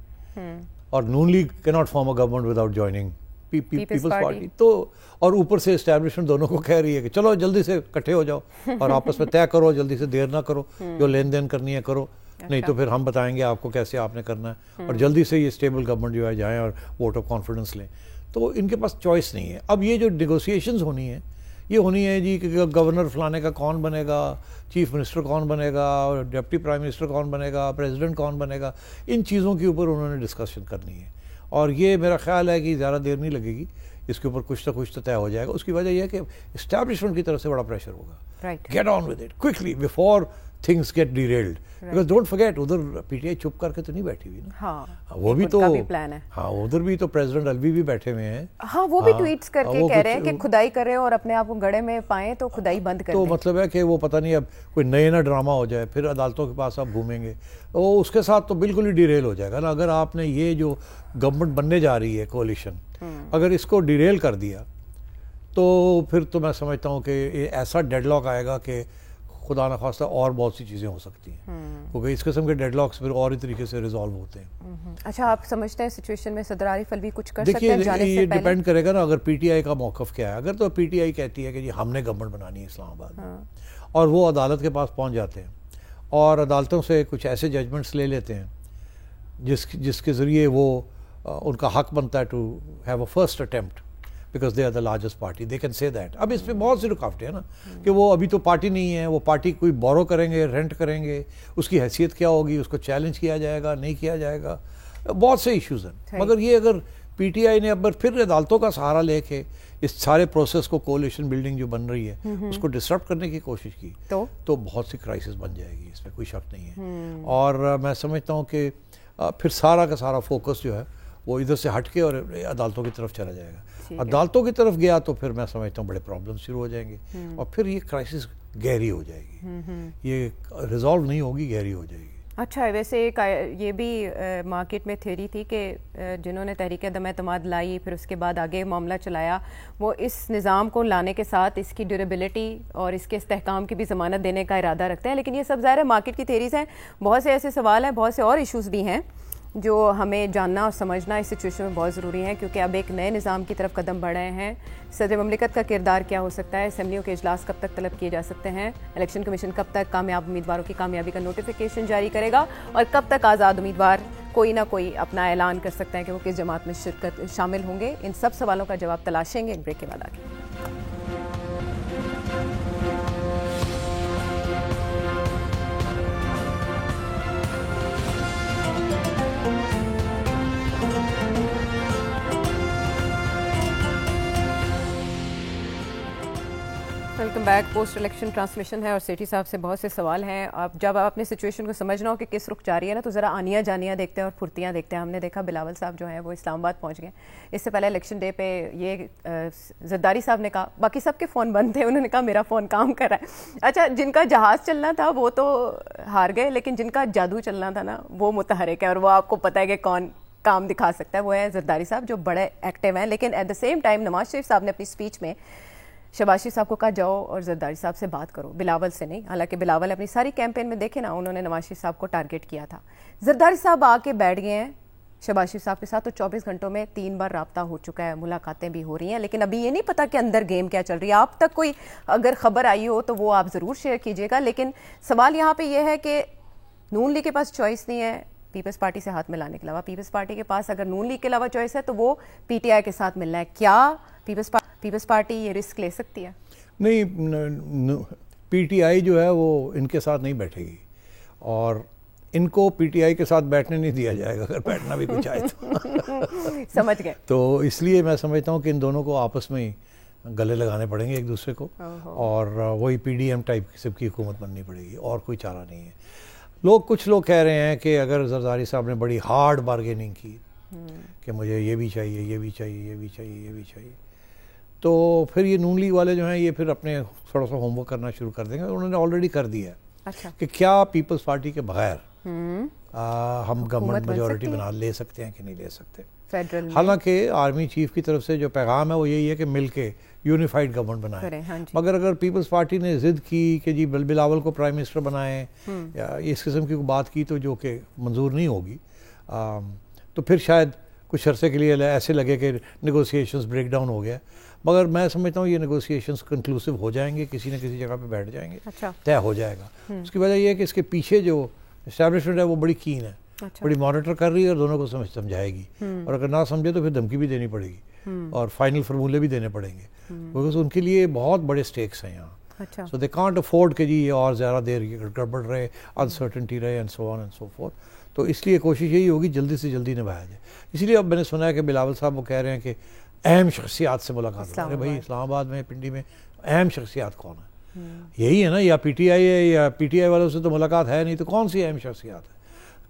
اور نون لیگ کی not form a government without joining Peoples Party. تو اور اوپر سے اسٹیبلشمنٹ دونوں کو کہہ رہی ہے کہ چلو جلدی سے اکٹھے ہو جاؤ اور آپس میں طے کرو, جلدی سے دیر نہ کرو, جو لین دین کرنی ہے کرو, نہیں تو پھر ہم بتائیں گے آپ کو کیسے آپ نے کرنا ہے, اور جلدی سے یہ اسٹیبل گورنمنٹ جو ہے جائیں اور ووٹ آف کانفیڈنس لیں. تو ان کے پاس چوائس نہیں ہے. اب یہ جو نیگوسیشنز ہونی ہیں یہ ہونی ہے جی کہ گورنر فلانے کا کون بنے گا, چیف منسٹر کون بنے گا, ڈپٹی پرائم منسٹر کون بنے گا, پریزیڈنٹ کون بنے گا, ان چیزوں کے اوپر انہوں نے ڈسکشن کرنی ہے. اور یہ میرا خیال ہے کہ زیادہ دیر نہیں لگے گی, اس کے اوپر کچھ تو طے ہو جائے گا. اس کی وجہ یہ ہے کہ اسٹیبلشمنٹ کی طرف سے بڑا پریشر ہوگا, get on with it quickly before things get derailed. Because don't forget ادھر پی ٹی آئی چپ کر کے تو نہیں بیٹھی ہوئی نا, وہ بھی تو پلان ہے. ہاں ادھر بھی تو پریزیڈنٹ الوی بھی بیٹھے ہوئے ہیں. ہاں وہ بھی ٹویٹس کر کے کہہ رہے ہیں کہ کھدائی کریں اور اپنے آپ کو گڑھے میں پائیں تو کھدائی بند کریں. تو مطلب ہے کہ وہ پتہ نہیں اب کوئی نہ ڈرامہ ہو جائے, پھر عدالتوں کے پاس آپ گھومیں گے, وہ اس کے ساتھ تو بالکل ہی ڈیریل ہو جائے گا نا. اگر آپ نے یہ جو گورنمنٹ بننے جا رہی ہے کولیشن, اگر اس کو ڈیریل کر دیا تو پھر تو میں سمجھتا ہوں کہ ایسا ڈیڈ لاک آئے گا کہ خدا نخواستہ اور بہت سی چیزیں ہو سکتی ہیں, کیونکہ اس قسم کے ڈیڈ لاکس پھر اور ہی طریقے سے ریزالو ہوتے ہیں. اچھا آپ سمجھتے ہیں سچویشن میں صدر عارف الوی کچھ کر سکتے ہیں جانے سے پہلے؟ یہ ڈیپینڈ کرے گا نا اگر پی ٹی آئی کا موقف کیا ہے. اگر تو پی ٹی آئی کہتی ہے کہ جی ہم نے گورنمنٹ بنانی ہے اسلام آباد میں, اور وہ عدالت کے پاس پہنچ جاتے ہیں اور عدالتوں سے کچھ ایسے ججمنٹس لے لیتے ہیں جس کے ذریعے وہ ان کا حق بنتا ہے to have a first attempt because they are the largest party, they can say that. اب اس پہ بہت سی رکاوٹیں ہیں نا کہ وہ ابھی تو پارٹی نہیں ہے, وہ پارٹی کوئی بورو کریں گے, رینٹ کریں گے, اس کی حیثیت کیا ہوگی, اس کو چیلنج کیا جائے گا نہیں کیا جائے گا, بہت سے ایشوز ہیں. مگر یہ اگر پی ٹی آئی نے اب پھر عدالتوں کا سہارا لے کے اس سارے پروسیس کو کولیشن بلڈنگ جو بن رہی ہے اس کو ڈسٹرب کرنے کی کوشش کی تو بہت سی کرائسس بن جائے گی, اس میں کوئی شک نہیں ہے. اور میں سمجھتا ہوں کہ پھر سارا کا سارا فوکس جو ہے وہ ادھر سے ہٹ کے اور عدالتوں کی طرف چلا جائے گا. عدالتوں کی طرف گیا تو پھر میں سمجھتا ہوں بڑے پرابلم شروع ہو جائیں گے, اور پھر یہ کرائسس گہری ہو جائے گی, یہ ریزالو نہیں ہوگی, گہری ہو جائے گی. اچھا ویسے ایک یہ بھی مارکیٹ میں تھیوری تھی کہ جنہوں نے تحریک عدم اعتماد لائی پھر اس کے بعد آگے معاملہ چلایا, وہ اس نظام کو لانے کے ساتھ اس کی ڈیوریبلٹی اور اس کے استحکام کی بھی ضمانت دینے کا ارادہ رکھتے ہیں. لیکن یہ سب ظاہر ہے مارکیٹ کی تھیوریز ہیں, بہت سے ایسے سوال ہیں, بہت سے اور ایشوز بھی ہیں جو ہمیں جاننا اور سمجھنا اس سچویشن میں بہت ضروری ہے, کیونکہ اب ایک نئے نظام کی طرف قدم بڑھ رہے ہیں. صدر مملکت کا کردار کیا ہو سکتا ہے, اسمبلیوں کے اجلاس کب تک طلب کیے جا سکتے ہیں, الیکشن کمیشن کب تک کامیاب امیدواروں کی کامیابی کا نوٹیفیکیشن جاری کرے گا, اور کب تک آزاد امیدوار کوئی نہ کوئی اپنا اعلان کر سکتے ہیں کہ وہ کس جماعت میں شامل ہوں گے. ان سب سوالوں کا جواب تلاشیں گے ایک بریک کے بعد آگے. Welcome back. Post election transmission ہے اور سیٹھی صاحب سے بہت سے سوال ہیں. اب جب آپ اپنے سچویشن کو سمجھنا ہو کہ کس رخ جا رہی ہے نا, تو ذرا آنیاں جانیاں دیکھتے ہیں اور پھرتیاں دیکھتے ہیں. ہم نے دیکھا بلاول صاحب جو ہیں وہ اسلام آباد پہنچ گئے. اس سے پہلے الیکشن ڈے پہ یہ زرداری صاحب نے کہا, باقی سب کے فون بند تھے, انہوں نے کہا میرا فون کام کر رہا ہے. اچھا جن کا جہاز چلنا تھا وہ تو ہار گئے, لیکن جن کا جادو چلنا تھا نا وہ متحرک ہے, اور وہ آپ کو پتہ ہے کہ کون کام دکھا سکتا ہے. وہ ہے زرداری صاحب جو بڑے ایکٹیو ہیں. لیکن at the same time Nawaz Sharif صاحب نے اپنی اسپیچ میں شہباز شریف صاحب کو کہا جاؤ اور زرداری صاحب سے بات کرو, بلاول سے نہیں. حالانکہ بلاول اپنی ساری کیمپین میں دیکھے نا انہوں نے نواز شریف صاحب کو ٹارگٹ کیا تھا. زرداری صاحب آ کے بیٹھ گئے ہیں شہباز شریف صاحب کے ساتھ, تو 24 گھنٹوں میں 3 بار رابطہ ہو چکا ہے, ملاقاتیں بھی ہو رہی ہیں. لیکن ابھی یہ نہیں پتا کہ اندر گیم کیا چل رہی ہے. آپ تک کوئی اگر خبر آئی ہو تو وہ آپ ضرور شیئر کیجیے گا. لیکن سوال یہاں پہ یہ ہے کہ نون لیگ کے پاس چوائس نہیں ہے پیپلز پارٹی سے ہاتھ ملانے کے علاوہ. پیپلز پارٹی کے پاس اگر نون لیگ کے علاوہ چوائس ہے تو وہ پی ٹی آئی کے ساتھ ملنا ہے. کیا پیپلز پارٹی یہ رسک لے سکتی ہے؟ نہیں, پی ٹی آئی جو ہے وہ ان کے ساتھ نہیں بیٹھے گی, اور ان کو پی ٹی آئی کے ساتھ بیٹھنے نہیں دیا جائے گا اگر بیٹھنا بھی کچھ آئے تو. سمجھ گئے. تو اس لیے میں سمجھتا ہوں کہ ان دونوں کو آپس میں ہی گلے لگانے پڑیں گے ایک دوسرے کو, اور وہی پی ڈی ایم ٹائپ قسم کی حکومت بننی پڑے گی, اور کوئی چارہ نہیں ہے. کچھ لوگ کہہ رہے ہیں کہ اگر زرداری صاحب نے بڑی ہارڈ بارگیننگ کی کہ مجھے یہ بھی چاہیے, یہ بھی چاہیے, یہ بھی چاہیے, یہ بھی چاہیے, تو پھر یہ نون لیگ والے جو ہیں یہ پھر اپنے تھوڑا سا ہوم ورک کرنا شروع کر دیں گے. انہوں نے آلریڈی کر دیا ہے کہ کیا پیپلز پارٹی کے بغیر ہم گورنمنٹ میجورٹی بنا لے سکتے ہیں کہ نہیں لے سکتے. حالانکہ آرمی چیف کی طرف سے جو پیغام ہے وہ یہی ہے کہ مل کے یونیفائڈ گورنمنٹ بنائیں. مگر اگر پیپلز پارٹی نے ضد کی کہ جی بلاول کو پرائم منسٹر بنائیں یا اس قسم کی بات کی تو جو کہ منظور نہیں ہوگی, تو پھر شاید کچھ عرصے کے لیے ایسے لگے کہ نیگوسیشنز بریک ڈاؤن ہو گیا. مگر میں سمجھتا ہوں یہ نیگوسیشنز کنکلوسیو ہو جائیں گے, کسی نہ کسی جگہ پہ بیٹھ جائیں گے, طے ہو جائے گا. اس کی وجہ یہ ہے کہ اس کے پیچھے جو اسٹیبلشمنٹ ہے وہ بڑی کین ہے, بڑی مانیٹر کر رہی ہے اور دونوں کو سمجھائے گی, اور اگر نہ سمجھے تو پھر دھمکی بھی دینی پڑے گی اور فائنل فرمولے بھی دینے پڑیں گے, بیکاز ان کے لیے بہت بڑے سٹیکس ہیں یہاں. سو دے کانٹ افورڈ کہ جی یہ اور زیادہ دیر گڑبڑ رہے, انسرٹنٹی رہے and so on and so forth. تو اس لیے کوشش یہی ہوگی جلدی سے جلدی نبھایا جائے. اس لیے اب میں نے سنا ہے کہ بلاول صاحب وہ کہہ رہے ہیں کہ اہم شخصیات سے ملاقات. ارے بھائی اسلام آباد میں پنڈی میں اہم شخصیات کون ہے؟ یہی ہے نا, یا پی ٹی آئی ہے یا پی ٹی آئی والوں سے تو ملاقات ہے نہیں, تو کون سی اہم شخصیات ہے؟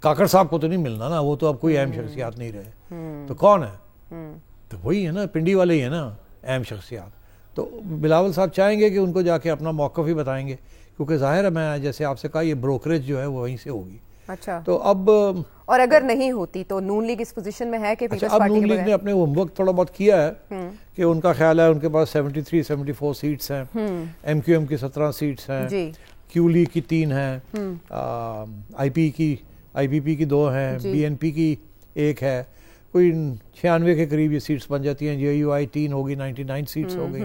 کاکڑ صاحب کو تو نہیں ملنا نا, وہ تو اب کوئی اہم شخصیات نہیں رہے, تو کون ہے؟ تو وہی ہے نا, پنڈی والے ہی ہیں نا اہم شخصیات. تو بلاول صاحب چاہیں گے کہ ان کو جا کے اپنا موقف ہی بتائیں گے, کیونکہ ظاہر ہے میں جیسے آپ سے کہا یہ بروکریج جو ہے وہ وہیں سے ہوگی. تو اب اور اگر نہیں ہوتی تو نون لیگ اس پوزیشن میں ہے کہ اب نون لیگ نے اپنے ہوم ورک تھوڑا بہت کیا ہے کہ ان کا خیال ہے ان کے پاس 73-74 سیٹس ہیں, ایم کیو ایم کی 17 سیٹس ہیں, کیو لیگ کی 3 ہیں, آئی پی پی کی 2 ہیں, بی این پی کی 1 ہے, کوئی 96 کے قریب یہ سیٹس بن جاتی ہیں, جے یو آئی 3 ہوگی, 99 سیٹس ہو گئی.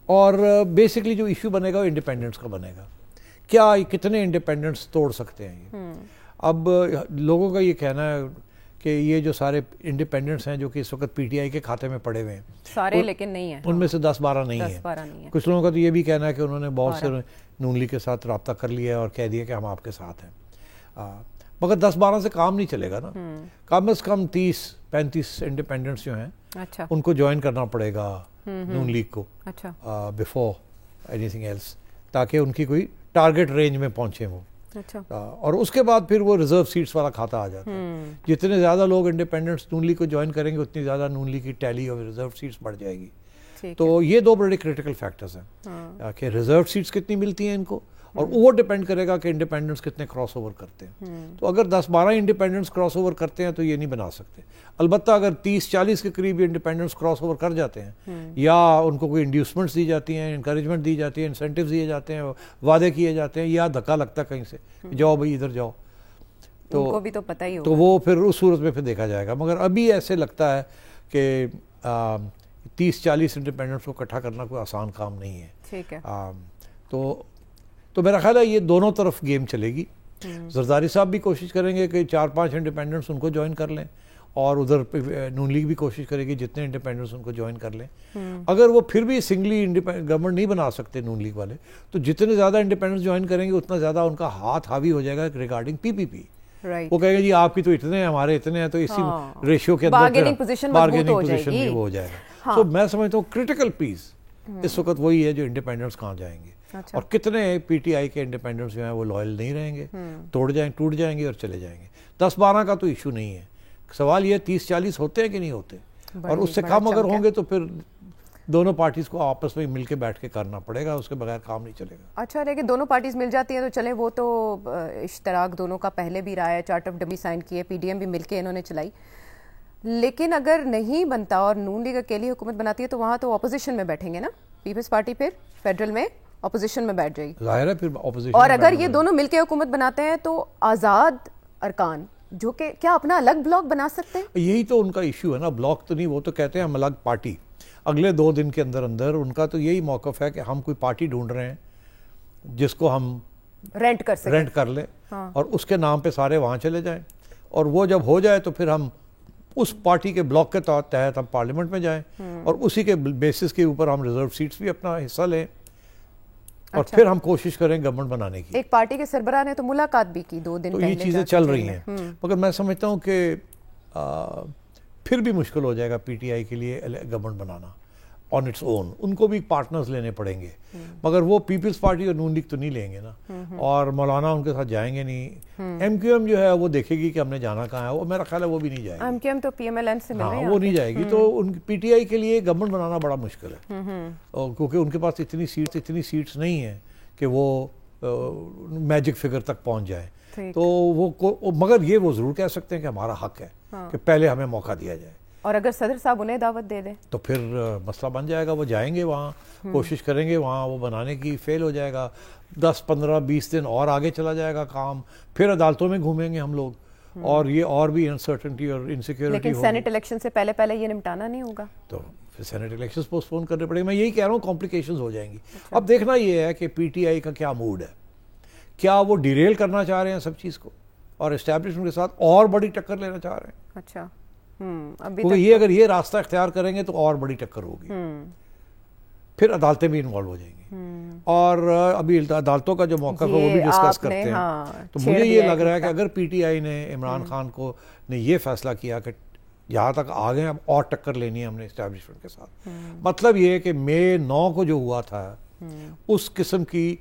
اور بیسکلی جو ایشو بنے گا وہ انڈیپینڈنس کا بنے گا. کیا کتنے انڈیپینڈنس توڑ سکتے ہیں یہ؟ اب لوگوں کا یہ کہنا ہے کہ یہ جو سارے انڈیپینڈنٹس ہیں جو کہ اس وقت پی ٹی آئی کے کھاتے میں پڑے ہوئے ہیں سارے, لیکن نہیں ہیں ان میں سے 10-12 نہیں ہیں. کچھ لوگوں کا تو یہ بھی کہنا ہے کہ انہوں نے بہت سے نون لیگ کے ساتھ رابطہ کر لیا اور کہہ دیا کہ ہم آپ کے ساتھ ہیں. مگر 10-12 سے کام نہیں چلے گا نا, کم از کم 30-35 انڈیپینڈنٹس جو ہیں ان کو جوائن کرنا پڑے گا نون لیگ کو بیفور اینی تھنگ ایلس, تاکہ ان کی کوئی ٹارگٹ رینج میں پہنچے وہ. اور اس کے بعد پھر وہ ریزرو سیٹس والا کھاتا آ جاتا ہے. جتنے زیادہ لوگ انڈیپینڈنٹس نون لیگ کو جوائن کریں گے اتنی زیادہ نون لیگ کی ٹیلی اور ریزرو سیٹس بڑھ جائے گی. تو یہ 2 بڑے کریٹیکل فیکٹرز ہیں کہ ریزرو سیٹس کتنی ملتی ہیں ان کو, اور وہ ڈیپینڈ کرے گا کہ انڈیپینڈنٹس کتنے کراس اوور کرتے ہیں. تو اگر 10-12 انڈیپینڈنٹس کراس اوور کرتے ہیں تو یہ نہیں بنا سکتے. البتہ اگر 30-40 کے قریب انڈیپینڈنٹس کراس اوور کر جاتے ہیں, یا ان کو کوئی انڈیوسمنٹس دی جاتی ہیں, انکریجمنٹ دی جاتی ہے, انسینٹیوز دیے جاتے ہیں, وعدے کیے جاتے ہیں, یا دھکا لگتا ہے کہیں سے جاؤ بھائی ادھر جاؤ, تو کو بھی تو پتہ ہی ہوگا, تو وہ پھر اس صورت میں پھر دیکھا جائے گا. مگر ابھی ایسے لگتا ہے کہ 30-40 انڈیپینڈنٹس کو اکٹھا کرنا کوئی آسان کام نہیں ہے. ٹھیک ہے. تو میرا خیال ہے یہ دونوں طرف گیم چلے گی. زرداری صاحب بھی کوشش کریں گے کہ 4-5 انڈیپینڈنٹس ان کو جوائن کر لیں, اور ادھر نون لیگ بھی کوشش کرے گی جتنے انڈیپینڈنٹس ان کو جوائن کر لیں. اگر وہ پھر بھی سنگلی گورنمنٹ نہیں بنا سکتے نون لیگ والے, تو جتنے زیادہ انڈیپینڈنٹس جوائن کریں گے اتنا زیادہ ان کا ہاتھ حاوی ہو جائے گا ریگارڈنگ پی پی پی. وہ کہیں گے جی آپ کی تو اتنے ہیں, ہمارے اتنے ہیں, تو اسی ریشیو کے اندر بارگیننگ پوزیشن میں وہ ہو جائے گا. تو میں سمجھتا ہوں کرٹیکل پیس اس وقت وہی ہے جو انڈیپینڈنٹس کہاں جائیں گے, اور کتنے پی ٹی آئی کے انڈیپینڈنٹس جو ہیں وہ لائل نہیں رہیں گے, ٹوٹ جائیں گے اور چلے جائیں گے. 10-12 کا تو ایشو نہیں ہے, سوال یہ 30-40 ہوتے ہیں کہ نہیں ہوتے, اور اس سے کم اگر ہوں گے تو پھر دونوں پارٹیز کو آپس میں مل کے بیٹھ کے کرنا پڑے گا, اس کے بغیر کام نہیں چلے گا. اچھا, لیکن دونوں پارٹیز مل جاتی ہیں تو چلیں, وہ تو اشتراک دونوں کا پہلے بھی رہا ہے, چارٹ آف ڈبی سائن کیے, پی ڈی ایم بھی مل کے انہوں نے چلائی. لیکن اگر نہیں بنتا اور نون لیگ اکیلی حکومت بناتی ہے تو وہاں تو اپوزیشن میں بیٹھیں گے نا, پیپلز پارٹی پھر فیڈرل میں اپوزیشن میں بیٹھ جائے گی. ظاہر ہے پھر اپوزیشن. اور اگر یہ دونوں مل کے حکومت بناتے ہیں تو آزاد ارکان جو کہ کیا اپنا الگ بلاک بنا سکتے ہیں؟ یہی تو ان کا ایشو ہے نا, بلاک تو نہیں, وہ تو کہتے ہیں ہم الگ پارٹی. اگلے 2 دن کے اندر ان کا تو یہی موقف ہے کہ ہم کوئی پارٹی ڈھونڈ رہے ہیں جس کو ہم رینٹ کر لیں, اور اس کے نام پہ سارے وہاں چلے جائیں, اور وہ جب ہو جائے تو پھر ہم اس پارٹی کے بلاک کے تحت ہم پارلیمنٹ میں جائیں, اور اسی کے بیسس کے اوپر ہم ریزرو سیٹس بھی اپنا حصہ لیں, اور پھر ہم کوشش کریں گورنمنٹ بنانے کی. ایک پارٹی کے سربراہ نے تو ملاقات بھی کی 2 دن پہلے, تو یہ چیزیں چل رہی ہیں. مگر میں سمجھتا ہوں کہ پھر بھی مشکل ہو جائے گا پی ٹی آئی کے لیے government banana on its own. ان کو بھی پارٹنرز لینے پڑیں گے, مگر وہ پیپلز پارٹی اور نون لیگ تو نہیں لیں گے نا, اور مولانا ان کے ساتھ جائیں گے نہیں. ایم کیو ایم جو ہے وہ دیکھے گی کہ ہم نے جانا کہاں ہے, وہ میرا خیال ہے وہ بھی نہیں جائے گی. ایم کیو ایم تو پی ایم ایل این سے مل رہے ہیں, وہ نہیں جائے گی. تو ان پی ٹی آئی کے لیے گورنمنٹ بنانا بڑا مشکل ہے, کیونکہ ان کے پاس اتنی سیٹس نہیں ہیں کہ وہ میجک فگر تک پہنچ جائے. تو وہ مگر یہ وہ ضرور کہہ سکتے ہیں کہ ہمارا حق ہے کہ پہلے ہمیں موقع دیا جائے. اور اگر صدر صاحب انہیں دعوت دے دیں تو پھر مسئلہ بن جائے گا. وہ جائیں گے وہاں, کوشش کریں گے وہاں وہ بنانے کی, فیل ہو جائے گا, 10 15 20 دن اور آگے چلا جائے گا کام, پھر عدالتوں میں گھومیں گے ہم لوگ, اور یہ اور بھی انسرٹنٹی اور انسیکیورٹی. لیکن سینٹ الیکشن سے پہلے یہ نمٹانا نہیں ہوگا تو پھر سینٹ الیکشنز پوسٹ پون کرنے پڑے گا. میں یہی کہہ رہا ہوں کمپلیکیشنز ہو جائیں گی. اب دیکھنا یہ ہے کہ پی ٹی آئی کا کیا موڈ ہے, کیا وہ ڈیریل کرنا چاہ رہے ہیں سب چیز کو اور اسٹیبلشمنٹ کے ساتھ اور بڑی ٹکر لینا چاہ رہے ہیں. اچھا کیونکہ یہ اگر یہ راستہ اختیار کریں گے تو اور بڑی ٹکر ہوگی, پھر عدالتیں بھی انوالو ہو جائیں گی. اور ابھی عدالتوں کا جو موقف ہے وہ بھی ڈسکس کرتے ہیں. تو مجھے یہ لگ رہا ہے کہ اگر پی ٹی آئی نے عمران خان کو نے یہ فیصلہ کیا کہ جہاں تک آگے اب اور ٹکر لینی ہے ہم نے اسٹیبلشمنٹ کے ساتھ, مطلب یہ ہے کہ مئی 9 کو جو ہوا تھا اس قسم کی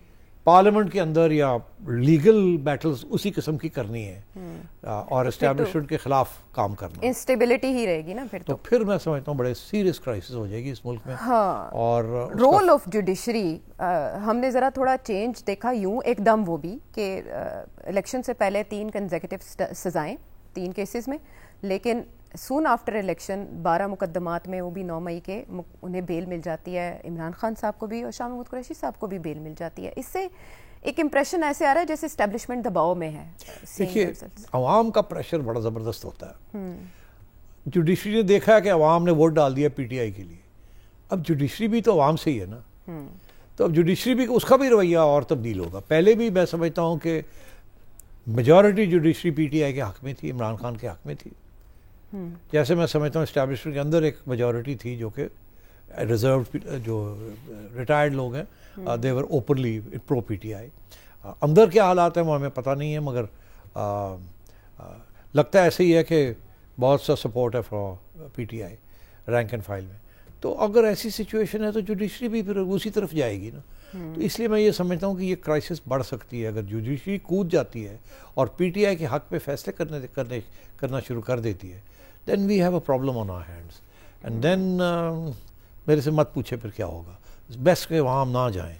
پارلیمنٹ کے اندر یا لیگل بیٹلز اسی قسم کی کرنی ہے اور اسٹیبلشمنٹ کے خلاف کام کرنا. انسٹیبلٹی ہی رہے گی نا پھر میں سمجھتا ہوں بڑے سیریس کرائسس ہو جائے گی اس ملک میں. اور رول آف جوڈیشری ہم نے ذرا تھوڑا چینج دیکھا یوں ایک دم, وہ بھی کہ الیکشن سے پہلے 3 کنزیکٹیو سزائیں 3 کیسز میں, لیکن سون آفٹر الیکشن 12 مقدمات میں وہ بھی 9 مئی کے انہیں بیل مل جاتی ہے. عمران خان صاحب کو بھی اور شاہ محمود قریشی صاحب کو بھی بیل مل جاتی ہے. اس سے ایک امپریشن ایسے آ رہا ہے جیسے اسٹیبلشمنٹ دباؤ میں ہے. دیکھیے عوام کا پریشر بڑا زبردست ہوتا ہے. جوڈیشری نے دیکھا ہے کہ عوام نے ووٹ ڈال دیا پی ٹی آئی کے لیے, اب جوڈیشری بھی تو عوام سے ہی ہے نا, تو اب جوڈیشری بھی اس کا بھی رویہ اور تبدیل ہوگا. پہلے بھی میں سمجھتا ہوں کہ میجورٹی جوڈیشری پی ٹی آئی کے حق میں تھی, عمران خان کے حق میں تھی. جیسے میں سمجھتا ہوں اسٹیبلشمنٹ کے اندر ایک میجورٹی تھی جو کہ ریزرو جو ریٹائرڈ لوگ ہیں دے ور اوپنلی پرو پی ٹی آئی. اندر کیا حالات ہیں وہ ہمیں پتہ نہیں ہے, مگر لگتا ہے ایسے ہی ہے کہ بہت سا سپورٹ ہے for P T I rank and file میں. تو اگر ایسی سچویشن ہے تو جوڈیشری بھی پھر اسی طرف جائے گی نا. تو اس لیے میں یہ سمجھتا ہوں کہ یہ کرائسس بڑھ سکتی ہے اگر جوڈیشری کود جاتی ہے اور پی ٹی آئی کے حق پہ فیصلے کرنا شروع کر دیتی ہے. then we have a problem on our hands and then میرے سے مت پوچھے پھر کیا ہوگا. بیسٹ کہ وہاں ہم نہ جائیں.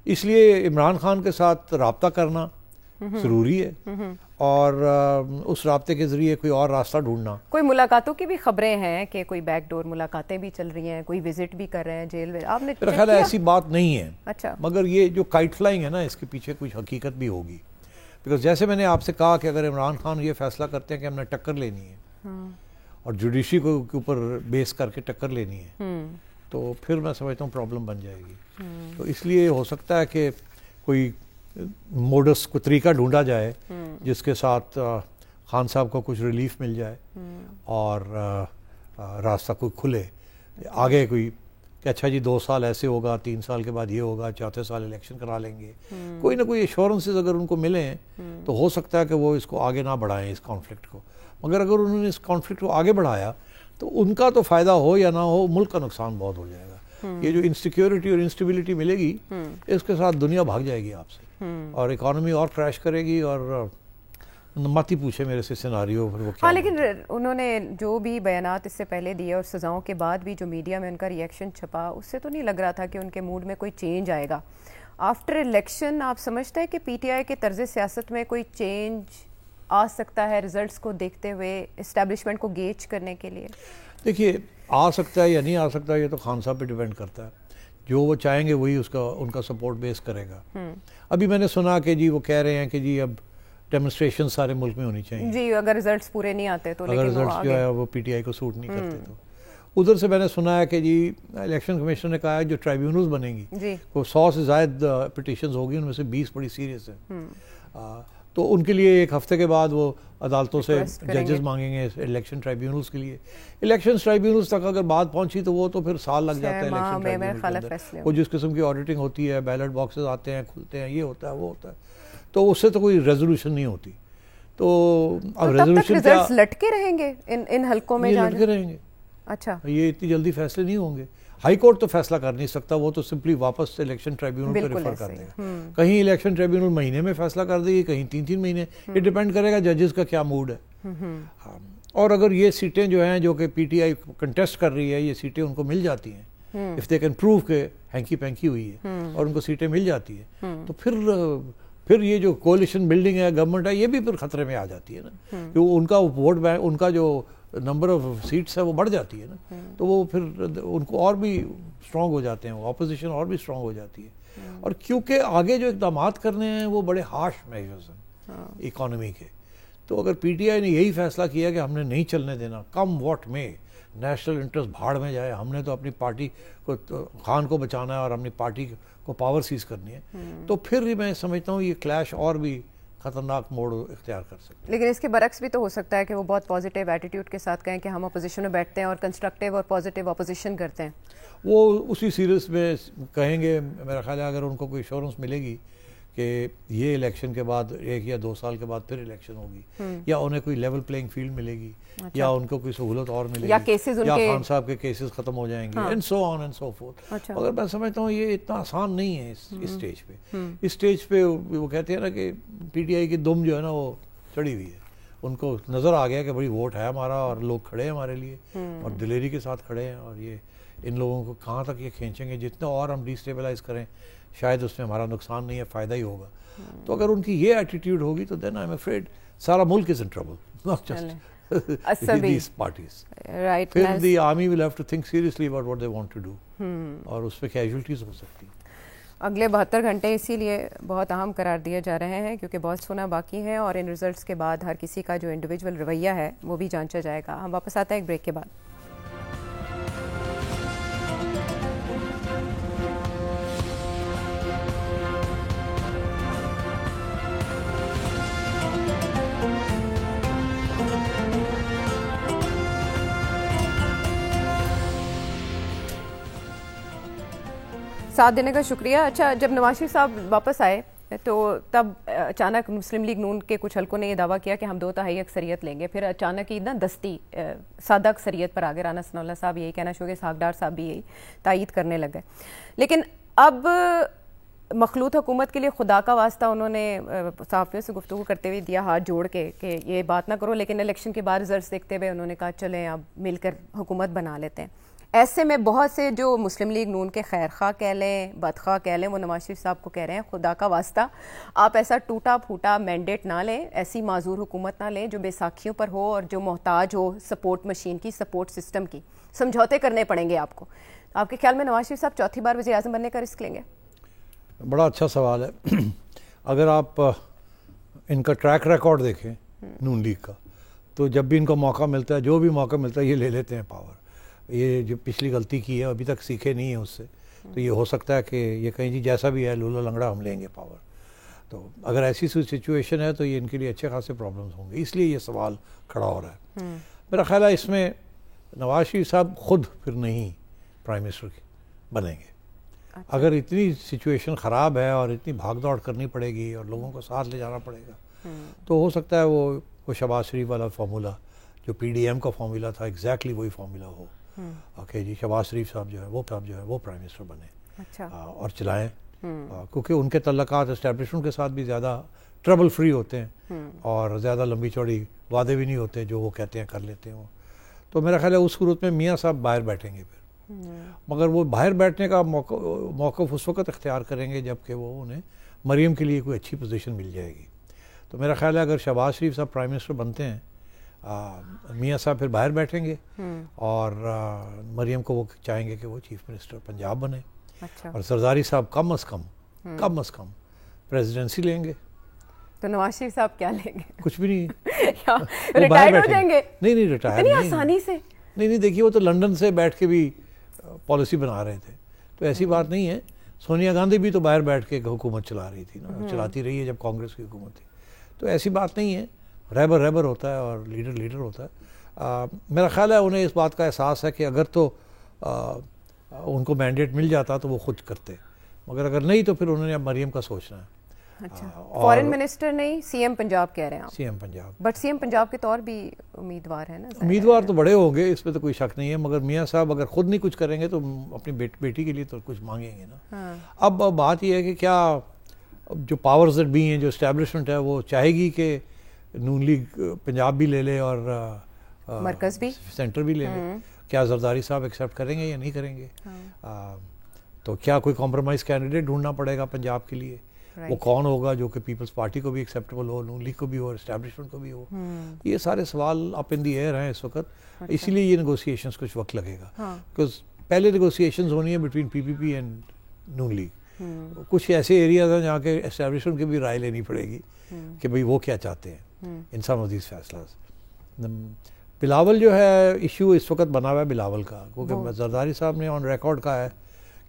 اس لیے عمران خان کے ساتھ رابطہ کرنا ضروری ہے اور اس رابطے کے ذریعے کوئی اور راستہ ڈھونڈنا. کوئی ملاقاتوں کی بھی خبریں ہیں کہ کوئی بیک ڈور ملاقاتیں بھی چل رہی ہیں, کوئی وزٹ بھی کر رہے ہیں جیل میں, آپ نے میرا خیال ہے ایسی بات نہیں ہے. اچھا, مگر یہ جو کائٹ فلائنگ ہے نا اس کے پیچھے کچھ حقیقت بھی ہوگی. بیکاز جیسے میں نے آپ سے کہا کہ اگر عمران خان یہ فیصلہ کرتے ہیں کہ ہم نے ٹکر لینی ہے اور جوڈیشری کے اوپر بیس کر کے ٹکر لینی ہے تو پھر میں سمجھتا ہوں پرابلم بن جائے گی. تو اس لیے ہو سکتا ہے کہ کوئی موڈس کوئی طریقہ ڈھونڈا جائے جس کے ساتھ خان صاحب کو کچھ ریلیف مل جائے اور راستہ کوئی کھلے آگے. کوئی کہ اچھا جی 2 سال ایسے ہوگا, 3 سال کے بعد یہ ہوگا, 4تھے سال الیکشن کرا لیں گے. کوئی نہ کوئی ایشورنسز اگر ان کو ملیں تو ہو سکتا ہے کہ وہ اس کو آگے نہ بڑھائیں اس کانفلکٹ کو. مگر اگر انہوں نے اس کانفلکٹ کو آگے بڑھایا تو ان کا تو فائدہ ہو یا نہ ہو, ملک کا نقصان بہت ہو جائے گا. یہ جو انسیکیورٹی اور انسٹیبلٹی ملے گی اس کے ساتھ دنیا بھاگ جائے گی آپ سے اور اکانومی اور کریش کرے گی. اور مت ہی پوچھے میرے سے سیناریو. ہاں, لیکن انہوں نے جو بھی بیانات اس سے پہلے دیے اور سزاؤں کے بعد بھی جو میڈیا میں ان کا ریئیکشن چھپا, اس سے تو نہیں لگ رہا تھا کہ ان کے موڈ میں کوئی چینج آئے گا. آفٹر الیکشن آپ سمجھتے ہیں کہ پی ٹی آئی کے طرز سیاست میں کوئی چینج آ سکتا ہے رزلٹس کو دیکھتے ہوئے اسٹیبلشمنٹ کو گیج کرنے کے لیے؟ دیکھیے آ سکتا ہے یا نہیں آ سکتا یہ تو خان صاحب پہ ڈیپینڈ کرتا ہے. جو وہ چاہیں گے وہی ان کا سپورٹ بیس کرے گا. ابھی میں نے سنا کہ جی وہ کہہ رہے ہیں کہ جی اب ڈیمونسٹریشن سارے ملک میں ہونی چاہیے جی اگر رزلٹس پورے نہیں آتے تو. اگر رزلٹس جو ہے وہ پی ٹی آئی کو سوٹ نہیں کرتے تو. ادھر سے میں نے سنا ہے کہ جی الیکشن کمیشن نے کہا ہے جو ٹرائیبیونلز بنیں گی وہ 100 سے زائد پٹیشنز ہوگی, ان میں سے 20 بڑی سیریس ہیں. تو ان کے لیے 1 ہفتے کے بعد وہ عدالتوں سے ججز مانگیں گے الیکشن ٹرائیبیونلز کے لیے. الیکشن ٹرائیبیونلز تک اگر بات پہنچی تو وہ تو پھر سال لگ جاتا ہے الیکشن ٹرائیبیونلز. وہ جس قسم کی آڈیٹنگ ہوتی ہے, بیلٹ باکسز آتے ہیں کھلتے ہیں, یہ ہوتا ہے وہ ہوتا ہے, تو اس سے تو کوئی ریزولوشن نہیں ہوتی. تو اب ریزلٹس لٹکے رہیں گے ان حلقوں میں لٹکے رہیں گے. اچھا, یہ اتنی جلدی فیصلے نہیں ہوں گے. ہائی کورٹ تو فیصلہ کر نہیں سکتا, وہ تو سمپلی واپس الیکشن ٹرائیبیونل کو ریفر کر دے گا. کہیں الیکشن ٹرائیبیونل مہینے میں فیصلہ کر دے گی, کہیں 3 مہینے. یہ ڈیپینڈ کرے گا ججز کا کیا موڈ ہے. اور اگر یہ سیٹیں جو ہیں جو کہ پی ٹی آئی کنٹیسٹ کر رہی ہے, یہ سیٹیں ان کو مل جاتی ہیں, اف دے کین پروو کہ ہینکی پینکی ہوئی ہے اور ان کو سیٹیں مل جاتی ہیں, تو پھر یہ جو کولیشن بلڈنگ ہے گورنمنٹ ہے یہ بھی پھر خطرے میں آ جاتی ہے نا, کہ ان کا ووٹ بینک ان کا جو نمبر آف سیٹس ہے وہ بڑھ جاتی ہے نا, تو وہ پھر ان کو اور بھی اسٹرانگ ہو جاتے ہیں, اپوزیشن اور بھی اسٹرانگ ہو جاتی ہے. اور کیونکہ آگے جو اقدامات کرنے ہیں وہ بڑے ہارش میجرز ہیں اکانومی کے, تو اگر پی ٹی آئی نے یہی فیصلہ کیا کہ ہم نے نہیں چلنے دینا, کم واٹ میں نیشنل انٹرسٹ بھاڑ میں جائے, ہم نے تو اپنی پارٹی کو خان کو بچانا ہے اور اپنی پارٹی کو پاور سیز کرنی ہے, تو پھر میں سمجھتا ہوں یہ کلیش اور بھی خطرناک موڑ اختیار کر سکتے. لیکن اس کے برعکس بھی تو ہو سکتا ہے کہ وہ بہت پازیٹیو ایٹیٹیوڈ کے ساتھ کہیں کہ ہم اپوزیشن میں بیٹھتے ہیں اور کنسٹرکٹیو اور پازیٹیو اپوزیشن کرتے ہیں. وہ اسی سیریز میں کہیں گے, میرا خیال ہے اگر ان کو کوئی ایشورنس ملے گی کہ یہ الیکشن کے بعد 1 یا 2 سال کے بعد پھر الیکشن ہوگی, یا انہیں کوئی لیول پلینگ فیلڈ ملے گی, یا ان کو کوئی سہولت اور ملے گی, یا خان صاحب کے کیسز ختم ہو جائیں گے, and so on and so forth. مگر میں سمجھتا ہوں یہ اتنا آسان نہیں ہے اس اسٹیج پہ. اس اسٹیج پہ وہ کہتے ہیں نا کہ پی ٹی آئی کی دم جو ہے نا وہ چڑھی ہوئی ہے, ان کو نظر آ گیا کہ بڑی ووٹ ہے ہمارا اور لوگ کھڑے ہیں ہمارے لیے اور دلیری کے ساتھ کھڑے ہیں, اور یہ ان لوگوں کو کہاں تک یہ کھینچیں گے, جتنا اور ہم ڈیسٹیبلائز کریں شاید اس میں ہمارا نقصان نہیں ہے, فائدہ ہی ہوگا. تو اگر ان کی یہ ایٹیٹیوڈ ہوگی تو دین آئی ایم افریڈ سارا ملک is in trouble, not just these parties. پھر the army will have to think seriously about what they want to do, اور اس پہ کیجولٹیز ہو سکتی ہیں. اگلے 72 گھنٹے اسی لیے بہت اہم قرار دیے جا رہے ہیں کیونکہ بہت سنا باقی ہے, اور ان ریزلٹس کے بعد ہر کسی کا جو انڈیویجول رویہ ہے وہ بھی جانچا جائے گا. ہم واپس آتے ہیں ایک بریک کے بعد. ساتھ دینے کا شکریہ. اچھا, جب نواز شریف صاحب واپس آئے تو تب اچانک مسلم لیگ نون کے کچھ حلقوں نے یہ دعویٰ کیا کہ ہم 2/3 اکثریت لیں گے. پھر اچانک اتنا دستی سادہ اکثریت پر آگے رانا ثناء اللہ صاحب یہی کہنا شروع, اسحاق ڈار صاحب بھی یہی تائید کرنے لگ گئے. لیکن اب مخلوط حکومت کے لیے خدا کا واسطہ انہوں نے صحافیوں سے گفتگو کرتے ہوئے دیا ہاتھ جوڑ کے کہ یہ بات نہ کرو, لیکن الیکشن کے بعد ریزلٹس دیکھتے ہوئے انہوں نے کہا چلیں اب مل کر حکومت بنا لیتے ہیں. ایسے میں بہت سے جو مسلم لیگ نون کے خیر خواہ کہہ لیں, بدخواہ کہہ لیں, وہ نواز شریف صاحب کو کہہ رہے ہیں خدا کا واسطہ آپ ایسا ٹوٹا پھوٹا مینڈیٹ نہ لیں, ایسی معذور حکومت نہ لیں جو بیساکھیوں پر ہو اور جو محتاج ہو سپورٹ مشین کی, سپورٹ سسٹم کی. سمجھوتے کرنے پڑیں گے آپ کو. آپ کے خیال میں نواز شریف صاحب 4تھی بار وزیر اعظم بننے کا رسک لیں گے؟ بڑا اچھا سوال ہے. اگر آپ ان کا ٹریک ریکارڈ دیکھیں نون لیگ کا, تو جب بھی ان کو موقع ملتا ہے, جو بھی موقع ملتا ہے, یہ لے لیتے ہیں پاور. یہ جو پچھلی غلطی کی ہے ابھی تک سیکھے نہیں ہیں اس سے, تو یہ ہو سکتا ہے کہ یہ کہیں جی جیسا بھی ہے لولا لنگڑا ہم لیں گے پاور. تو اگر ایسی سچویشن ہے تو یہ ان کے لیے اچھے خاصے پرابلمس ہوں گے, اس لیے یہ سوال کھڑا ہو رہا ہے. میرا خیال ہے اس میں نواز شریف صاحب خود پھر نہیں پرائم منسٹر بنیں گے. اگر اتنی سچویشن خراب ہے اور اتنی بھاگ دوڑ کرنی پڑے گی اور لوگوں کو ساتھ لے جانا پڑے گا, تو ہو سکتا ہے وہ شہباز شریف والا فارمولا جو پی ڈی ایم کا فارمولا تھا ایگزیکٹلی وہی فارمولا ہو کہ جی شہباز شریف صاحب جو ہے وہ پرائم منسٹر بنے اور چلائیں, کیونکہ ان کے تعلقات اسٹیبلشمنٹ کے ساتھ بھی زیادہ ٹربل فری ہوتے ہیں اور زیادہ لمبی چوڑی وعدے بھی نہیں ہوتے, جو وہ کہتے ہیں کر لیتے ہیں. تو میرا خیال ہے اس صورت میں میاں صاحب باہر بیٹھیں گے پھر, مگر وہ باہر بیٹھنے کا موقف اس وقت اختیار کریں گے جب کہ وہ انہیں مریم کے لیے کوئی اچھی پوزیشن مل جائے گی. تو میرا خیال ہے اگر شہباز شریف صاحب پرائم منسٹر بنتے ہیں, میاں صاحب پھر باہر بیٹھیں گے اور مریم کو وہ چاہیں گے کہ وہ چیف منسٹر پنجاب بنے, اور زرداری صاحب کم از کم پریزیڈنسی لیں گے. تو نواز شریف صاحب کیا لیں گے؟ کچھ بھی نہیں, ریٹائر ہو جائیں گے. نہیں ریٹائر اتنی آسانی سے نہیں. دیکھیے وہ تو لنڈن سے بیٹھ کے بھی پالیسی بنا رہے تھے, تو ایسی بات نہیں ہے. سونیا گاندھی بھی تو باہر بیٹھ کے حکومت چلا رہی تھی نا, چلاتی رہی ہے جب کانگریس کی حکومت تھی. تو ایسی بات نہیں ہے, رہبر ہوتا ہے اور لیڈر ہوتا ہے. میرا خیال ہے انہیں اس بات کا احساس ہے کہ اگر تو ان کو مینڈیٹ مل جاتا تو وہ خود کرتے, مگر اگر نہیں تو پھر انہوں نے اب مریم کا سوچنا ہے. اچھا, فارن منسٹر نہیں, سی ایم پنجاب کہہ رہے ہیں آپ. C M Punjab, but C M Punjab کے طور بھی امیدوار ہیں نا. امیدوار تو بڑے ہوں گے, اس پہ تو کوئی شک نہیں ہے, مگر میاں صاحب اگر خود نہیں کچھ کریں گے تو اپنی بیٹی کے لیے تو کچھ مانگیں گے نا. اب بات یہ ہے کہ کیا جو پاورز دیٹ بھی ہیں, جو اسٹیبلشمنٹ ہے, وہ چاہے گی کہ نون لیگ پنجاب بھی لے لے اور مرکز بھی, سینٹر بھی لے لے. کیا زرداری صاحب ایکسیپٹ کریں گے یا نہیں کریں گے؟ تو کیا کوئی کمپرومائز کینڈیڈیٹ ڈھونڈنا پڑے گا پنجاب کے لیے, وہ کون ہوگا جو کہ پیپلز پارٹی کو بھی ایکسیپٹیبل ہو, نون لیگ کو بھی ہو, اسٹیبلشمنٹ کو بھی ہو. یہ سارے سوال اپ ان دی ایئر ہیں اس وقت, اسی لیے یہ نیگوسیشنز کچھ وقت لگے گا. بیکاز پہلے نیگوسیشنز ہونی ہے between P P P and Noon League. کچھ ایسے ایریاز ہیں جہاں کے اسٹیبلشمنٹ کی بھی رائے لینی پڑے گی کہ بھئی وہ کیا چاہتے ہیں ان سم آف دیز فیصلاز. بلاول جو ہے ایشو اس وقت بنا ہوا ہے بلاول کا, کیونکہ زرداری صاحب نے آن ریکارڈ کہا ہے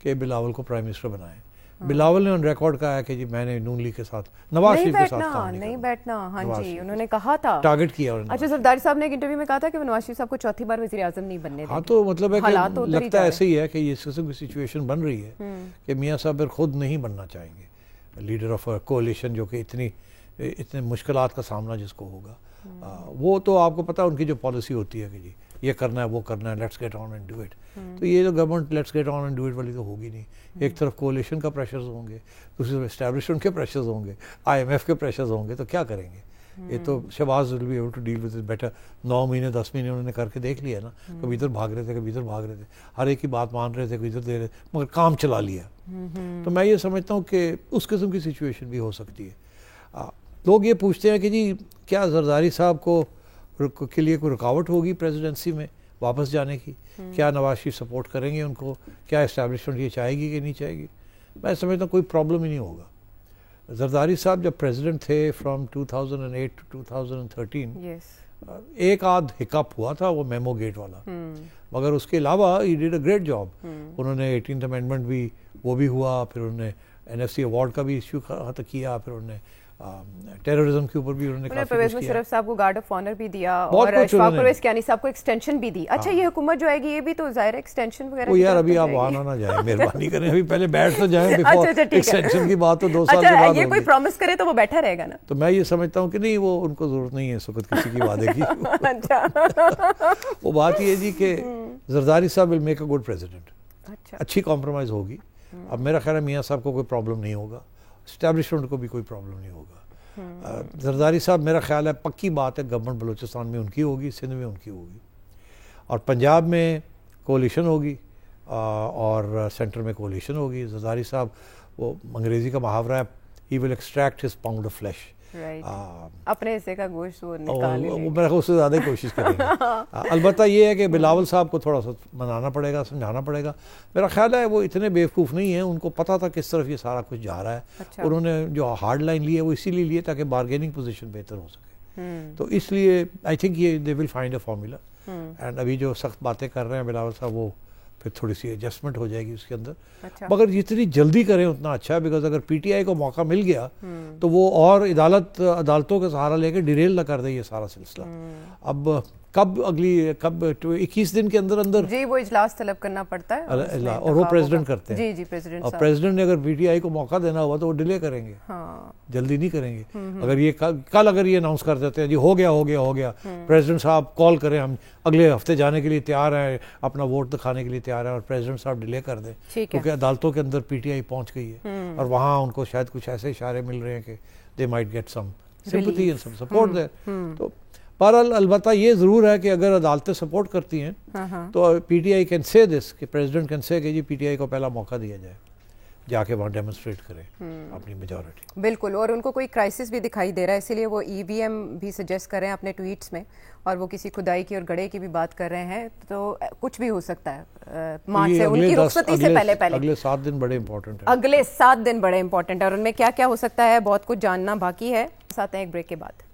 کہ بلاول کو پرائم منسٹر بنائیں. بلاول نے آن ریکارڈ کہا ہے کہ جی میں نے نون لیگ کے ساتھ, نواز شریف کے ساتھ کام نہیں بیٹھنا. ہاں جی, انہوں نے کہا تھا, ٹارگٹ کیا. اچھا, زرداری صاحب نے ایک انٹرویو میں کہا تھا کہ وہ نواز شریف صاحب کو چوتھی بار وزیر اعظم نہیں بننے دیں گے. ہاں تو مطلب ہے کہ لگتا ہے ایسے ہی ہے کہ یہ اس قسم کی سچویشن بن رہی ہے کہ میاں صاحب پھر خود نہیں بننا چاہیں گے لیڈر آف کولیشن, جو کہ اتنے مشکلات کا سامنا جس کو ہوگا. وہ تو آپ کو پتا ان کی جو پالیسی ہوتی ہے کہ جی یہ کرنا ہے وہ کرنا ہے, let's get on and do it. تو یہ جو government let's get on and do it والی تو ہوگی نہیں. ایک طرف کولیشن کا پریشرز ہوں گے, دوسری طرف اسٹیبلشمنٹ کے پریشرز ہوں گے, آئی ایم ایف کے پریشرز ہوں گے, تو کیا کریں گے؟ یہ تو Shahbaz will be able to deal with it better. 9 مہینے 10 مہینے انہوں نے کر کے دیکھ لیا نا, کبھی ادھر بھاگ رہے تھے کبھی ادھر بھاگ رہے تھے, ہر ایک کی بات مان رہے تھے, کبھی ادھر دے رہے تھے, مگر کام چلا لیا. تو میں یہ سمجھتا ہوں کہ اس قسم کی سچویشن بھی ہو سکتی ہے. لوگ یہ پوچھتے ہیں کہ جی کیا زرداری صاحب کو کے لیے کوئی رکاوٹ ہوگی پریزیڈنسی میں واپس جانے کی؟ کیا نواز شریف سپورٹ کریں گے ان کو؟ کیا اسٹیبلشمنٹ یہ چاہے گی کہ نہیں چاہے گی؟ میں سمجھتا ہوں کوئی پرابلم ہی نہیں ہوگا. زرداری صاحب جب پریزیڈنٹ تھے فرام 2008 to 2013 ایک آدھ ہکپ ہوا تھا, وہ میمو گیٹ والا, مگر اس کے علاوہ he did a great job. انہوں نے 18th امینڈمنٹ بھی وہ بھی ہوا, پھر انہوں نے NFC ایوارڈ کا بھی ایشو کیا, پھر انہوں نے ٹیررزم کے اوپر بھی انہوں نے پرویز مشرف صاحب کو گارڈ آف آنر بھی دیا, اور اشفاق پرویز کیانی صاحب کو ایکسٹینشن بھی دی. اچھا, یہ حکومت جو آئے گی یہ بھی تو ظاہر ایکسٹینشن وغیرہ. وہ یار ابھی آپ وہاں نہ جائیں, مہربانی کریں, ابھی پہلے بیٹھ تو جائیں بیفور ایکسٹینشن کی بات تو 2 سال کے بعد ہوگی. یہ کوئی پرومس کرے تو وہ بیٹھا رہے گا نا. تو میں یہ سمجھتا ہوں کہ نہیں, وہ ان کو ضرورت نہیں ہے اس وقت کسی کی وعدے کی. وہ بات یہ جی کہ زرداری صاحب will make a good president, اچھی کمپرومائز ہوگی. اب میرا خیال ہے میاں صاحب کو کوئی پرابلم نہیں ہوگا, اسٹیبلشمنٹ کو بھی کوئی پرابلم نہیں ہوگا. زرداری صاحب میرا خیال ہے پکی بات ہے گورنمنٹ بلوچستان میں ان کی ہوگی, سندھ میں ان کی ہوگی, اور پنجاب میں کولیشن ہوگی, اور سینٹر میں کولیشن ہوگی. زرداری صاحب, وہ انگریزی کا محاورہ ہے, he will extract his pound of flesh, اپنے حصے کا گوشت وہ نکال لے گا. میرا اس سے زیادہ کوشش کریں گے. البتہ یہ ہے کہ بلاول صاحب کو تھوڑا سا منانا پڑے گا, سمجھانا پڑے گا. میرا خیال ہے وہ اتنے بیوقوف نہیں ہیں, ان کو پتہ تھا کس طرف یہ سارا کچھ جا رہا ہے. انہوں نے جو ہارڈ لائن لی ہے وہ اسی لیے لی ہے تاکہ بارگیننگ پوزیشن بہتر ہو سکے. تو اس لیے آئی تھنک یہ they will find a formula. And ابھی جو سخت باتیں کر رہے ہیں بلاول صاحب, وہ پھر تھوڑی سی ایڈجسٹمنٹ ہو جائے گی اس کے اندر. مگر جتنی جلدی کریں اتنا اچھا ہے, بیکاز اگر پی ٹی آئی کو موقع مل گیا تو وہ اور عدالتوں کا سہارا لے کے ڈیریل نہ کر دے یہ سارا سلسلہ. اب کب 21 دن کے اندر جی وہ اجلاس طلب کرنا پڑتا ہے, اور وہ پریزیڈنٹ کرتے ہیں. جی جی پریزیڈنٹ, اور پریزیڈنٹ نے اگر پی ٹی آئی کو موقع دینا ہوا تو وہ ڈیلے کریں گے, جلدی نہیں کریں گے. اگر یہ کل اگر یہ اناؤنس کر دیتے ہیں جی ہو گیا, پریزیڈنٹ صاحب کال کریں, ہم اگلے ہفتے جانے کے لیے تیار ہیں, اپنا ووٹ دکھانے کے لیے تیار ہیں, اور پریزیڈنٹ صاحب ڈیلے کر دیں کیونکہ عدالتوں کے اندر پی ٹی آئی پہنچ گئی ہے, اور وہاں ان کو شاید کچھ ایسے اشارے مل رہے ہیں کہ they might get some sympathy and some support there. تو بہرحال البتہ یہ ضرور ہے کہ اگر عدالتیں سپورٹ کرتی ہیں تو P T I can say دس, کہ پریزیڈنٹ کین سے کہ جی پی ٹی آئی کو پہلا موقع دیا جائے, جا کے وہاں ڈیمونسٹریٹ کریں اپنی میجورٹی. بالکل, اور ان کو کوئی کرائسس بھی دکھائی دے رہا ہے, اسی لیے وہ ای وی ایم بھی سجیسٹ کر رہے ہیں اپنے ٹویٹس میں, اور وہ کسی کھدائی کی اور گڑھے کی بھی بات کر رہے ہیں. تو کچھ بھی ہو سکتا ہے مارچ سے, ان کی رخصتی سے پہلے اگلے 7 دن بڑے امپورٹنٹ ہیں. اگلے 7 دن بڑے امپورٹنٹ ہیں, اور ان میں کیا کیا ہو سکتا ہے بہت کچھ جاننا باقی ہے. ساتھ ہیں ایک بریک کے بعد.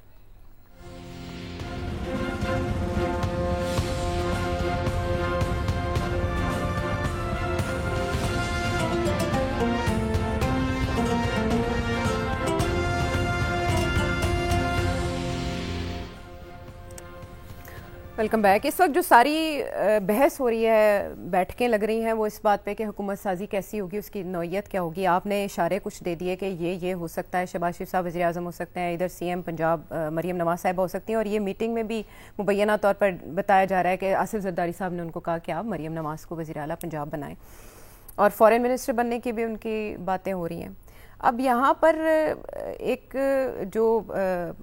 Welcome back. اس وقت جو ساری بحث ہو رہی ہے, بیٹھکیں لگ رہی ہیں, وہ اس بات پہ کہ حکومت سازی کیسی ہوگی, اس کی نوعیت کیا ہوگی. آپ نے اشارے کچھ دے دیے کہ یہ ہو سکتا ہے, شہباز شریف صاحب وزیر اعظم ہو سکتے ہیں, ادھر سی ایم پنجاب مریم نواز صاحبہ ہو سکتی ہیں, اور یہ میٹنگ میں بھی مبینہ طور پر بتایا جا رہا ہے کہ آصف زرداری صاحب نے ان کو کہا کہ آپ مریم نواز کو وزیر اعلیٰ پنجاب بنائیں, اور فارن منسٹر بننے کی بھی ان کی باتیں ہو رہی ہیں. اب یہاں پر ایک جو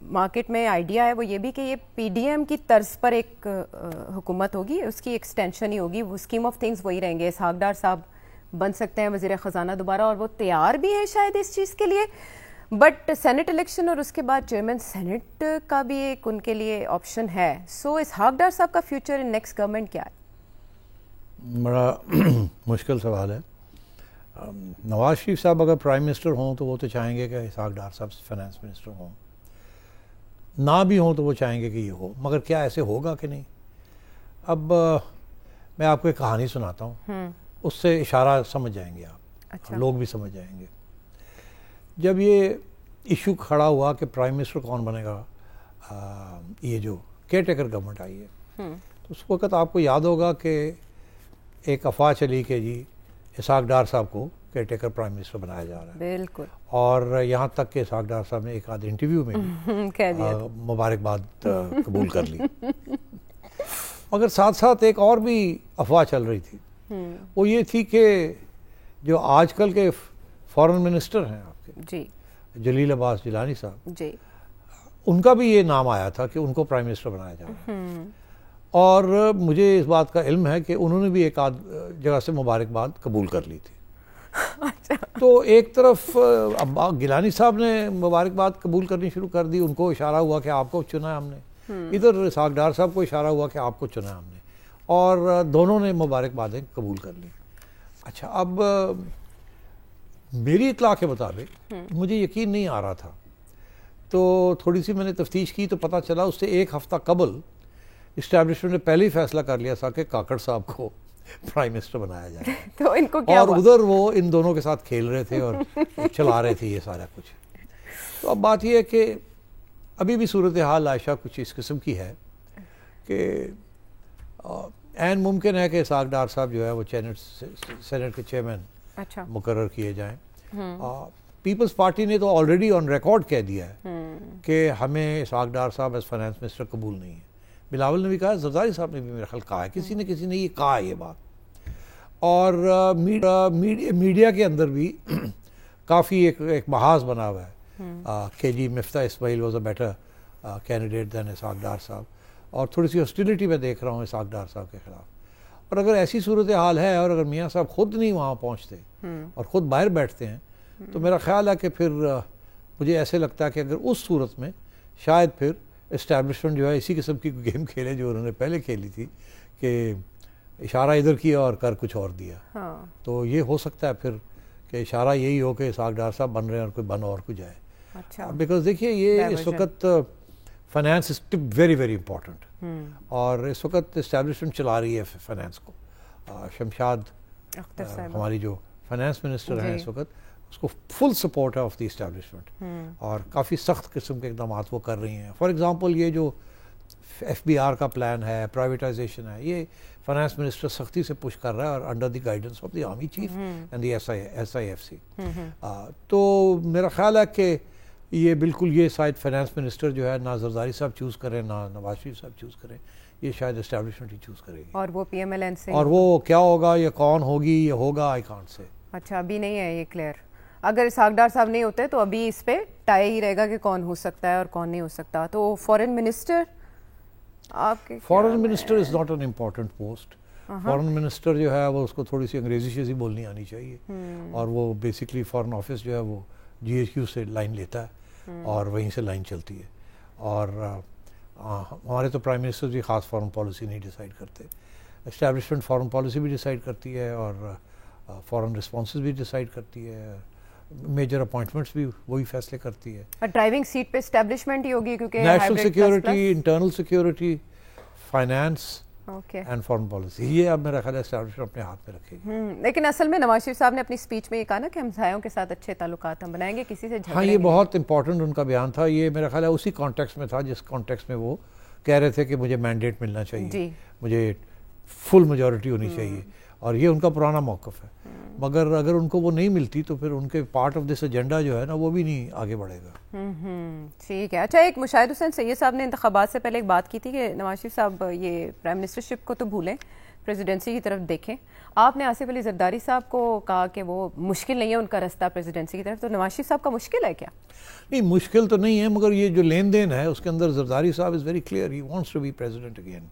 مارکیٹ میں آئیڈیا ہے وہ یہ بھی کہ یہ پی ڈی ایم کی طرز پر ایک حکومت ہوگی, اس کی ایکسٹینشن ہی ہوگی, وہ اسکیم آف تھنگز وہی رہیں گے. اسحاق ڈار صاحب بن سکتے ہیں وزیر خزانہ دوبارہ, اور وہ تیار بھی ہیں شاید اس چیز کے لیے. بٹ سینٹ الیکشن اور اس کے بعد چیئرمین سینٹ کا بھی ایک ان کے لیے آپشن ہے. سو اسحاق ڈار صاحب کا فیوچر ان نیکسٹ گورنمنٹ کیا ہے؟ بڑا مشکل سوال ہے. نواز شریف صاحب اگر پرائم منسٹر ہوں تو وہ تو چاہیں گے کہ اسحاق ڈار صاحب فائنانس منسٹر ہوں, نہ بھی ہوں تو وہ چاہیں گے کہ یہ ہو, مگر کیا ایسے ہوگا کہ نہیں؟ اب میں آپ کو ایک کہانی سناتا ہوں, اس سے اشارہ سمجھ جائیں گے آپ, لوگ بھی سمجھ جائیں گے. جب یہ ایشو کھڑا ہوا کہ پرائم منسٹر کون بنے گا, یہ جو کیئر ٹیکر گورنمنٹ آئی ہے, تو اس وقت آپ کو یاد ہوگا کہ ایک افواہ چلی کہ جی اسحاق ڈار صاحب کو کیئر ٹیکر پرائم منسٹر بنایا جا رہا ہے. بالکل. اور یہاں تک کہ اسحاق ڈار صاحب نے ایک آدھ انٹرویو میں مبارکباد قبول کر لی. مگر ساتھ ساتھ ایک اور بھی افواہ چل رہی تھی, وہ یہ تھی کہ جو آج کل کے فارن منسٹر ہیں آپ کے, جی, جلیل عباس جیلانی صاحب, جی, ان کا بھی یہ نام آیا تھا کہ ان کو پرائم منسٹر بنایا جا رہا ہے. اور مجھے اس بات کا علم ہے کہ انہوں نے بھی ایک آدھ جگہ سے مبارکباد قبول کر لی تھی. تو ایک طرف گیلانی صاحب نے مبارکباد قبول کرنی شروع کر دی, ان کو اشارہ ہوا کہ آپ کو چنا ہے ہم نے, ادھر اسحاق ڈار صاحب کو اشارہ ہوا کہ آپ کو چنا ہے ہم نے, اور دونوں نے مبارکبادیں قبول کر لی. اچھا, اب میری اطلاع کے مطابق مجھے یقین نہیں آ رہا تھا, تو تھوڑی سی میں نے تفتیش کی تو پتہ چلا اس سے ایک ہفتہ قبل اسٹیبلشمنٹ نے پہلے ہی فیصلہ کر لیا تھا کہ کاکڑ صاحب کو پرائم منسٹر بنایا جائے. تو ان کو کیا اور ادھر وہ ان دونوں کے ساتھ کھیل رہے تھے اور چلا رہے تھے یہ سارا کچھ. تو اب بات یہ ہے کہ ابھی بھی صورتحال عائشہ کچھ اس قسم کی ہے کہ عین ممکن ہے کہ اسحاق ڈار صاحب جو ہے وہ سینٹ کے چیئرمین مقرر کیے جائیں. پیپلز پارٹی نے تو آلریڈی آن ریکارڈ کہہ دیا ہے کہ ہمیں اسحاق ڈار صاحب ایز فائنانس منسٹر قبول نہیں ہے. بلاول نے بھی کہا, زرداری صاحب نے بھی میرا خیال کہا ہے, کسی نے یہ کہا ہے یہ بات. اور میڈیا کے اندر بھی کافی ایک محاذ بنا ہوا ہے کہ جی مفتاح اسماعیل واز اے بیٹر کینڈیڈیٹ دین اسحاق ڈار صاحب, اور تھوڑی سی ہاسٹیلٹی میں دیکھ رہا ہوں اسحاق ڈار صاحب کے خلاف. اور اگر ایسی صورتحال ہے اور اگر میاں صاحب خود نہیں وہاں پہنچتے اور خود باہر بیٹھتے ہیں, تو میرا خیال ہے کہ پھر مجھے ایسے لگتا ہے کہ اگر اس صورت میں شاید پھر اسٹیبلشمنٹ جو ہے اسی قسم کی گیم کھیلے جو انہوں نے پہلے کھیلی تھی کہ اشارہ ادھر کیا اور کر کچھ اور دیا. تو یہ ہو سکتا ہے پھر کہ اشارہ یہی ہو کہ اسحاق ڈار صاحب بن رہے ہیں اور کوئی بن اور کو جائے. بیکاز دیکھیے یہ اس وقت finance is very very important, اور اس وقت اسٹیبلشمنٹ چلا رہی ہے فائنانس کو. شمشاد ہماری جو فائنانس منسٹر ہیں اس وقت, اس کو فل سپورٹ ہے آف دی اسٹیبلشمنٹ, اور کافی سخت قسم کے اقدامات وہ کر رہی ہیں. فار ایگزامپل یہ جو ایف بی آر کا پلان ہے, پرائیویٹائزیشن ہے, یہ فائنانس منسٹر سختی سے پش کر رہا ہے, اور under the guidance of the army chief and the S I F C. تو میرا خیال ہے کہ یہ بالکل یہ شاید فائنانس منسٹر جو ہے نہ زرداری صاحب چوز کریں نہ نواز شریف صاحب چوز کریں, یہ شاید اسٹیبلشمنٹ ہی چوز کرے گی. اور وہ پی ایم ایل این سے, اور وہ کیا ہوگا یا کون ہوگی یہ ہوگا آئی کانٹ سے. اچھا, ابھی نہیں ہے یہ کلیئر. اگر اسحاق ڈار صاحب نہیں ہوتے تو ابھی اس پہ ٹائی ہی رہے گا کہ کون ہو سکتا ہے اور کون نہیں ہو سکتا. تو فارن منسٹر آپ کے, foreign minister is not an important post. Foreign minister جو ہے وہ اس کو تھوڑی سی انگریزی شیزی بولنی آنی چاہیے, اور وہ بیسکلی فارن آفس جو ہے وہ جی ایچ کیو سے لائن لیتا ہے اور وہیں سے لائن چلتی ہے. اور ہمارے تو پرائم منسٹر بھی خاص فارن پالیسی نہیں ڈیسائیڈ کرتے, اسٹیبلشمنٹ فارن پالیسی بھی ڈیسائیڈ کرتی ہے اور فارن رسپانسز بھی ڈیسائیڈ کرتی ہے, میجر اپوائنٹمنٹس بھی وہی فیصلے کرتی ہے. ڈرائیونگ سیٹ پہ اسٹیبلشمنٹ ہی ہوگی کیونکہ national security, internal security, finance and foreign policy, یہ اب میرا خیال ہے اسٹیبلشمنٹ اپنے ہاتھ میں رکھے گی. لیکن اصل میں نواز شریف صاحب نے اپنی اسپیچ میں یہ کہا نا کہ ہمسایوں کے ساتھ اچھے تعلقات ہم بنائیں گے, کسی سے جھگڑیں گے. ہاں, یہ بہت امپورٹنٹ ان کا بیان تھا. یہ میرا خیال ہے اسی کانٹیکس میں تھا جس کانٹیکس میں وہ کہہ رہے تھے کہ مجھے مینڈیٹ ملنا چاہیے, مجھے فل میجورٹی ہونی چاہیے, اور یہ ان کا پرانا موقف ہے. مگر اگر ان کو وہ نہیں ملتی تو پھر ان کے پارٹ آف دس ایجنڈا جو ہے نا وہ بھی نہیں آگے بڑھے گا. ٹھیک ہے. اچھا, ایک مشاہد حسین سید صاحب نے انتخابات سے پہلے ایک بات کی تھی کہ نواز شریف صاحب یہ پرائم منسٹرشپ کو تو بھولیں, پریزیڈنسی کی طرف دیکھیں. آپ نے آصف علی زرداری صاحب کو کہا کہ وہ مشکل نہیں ہے ان کا رستہ پریزیڈنسی کی طرف, تو نواز شریف صاحب کا مشکل ہے کیا؟ نہیں, مشکل تو نہیں ہے, مگر یہ جو لین دین ہے اس کے اندر زرداری صاحب is very clear, he wants to be president again.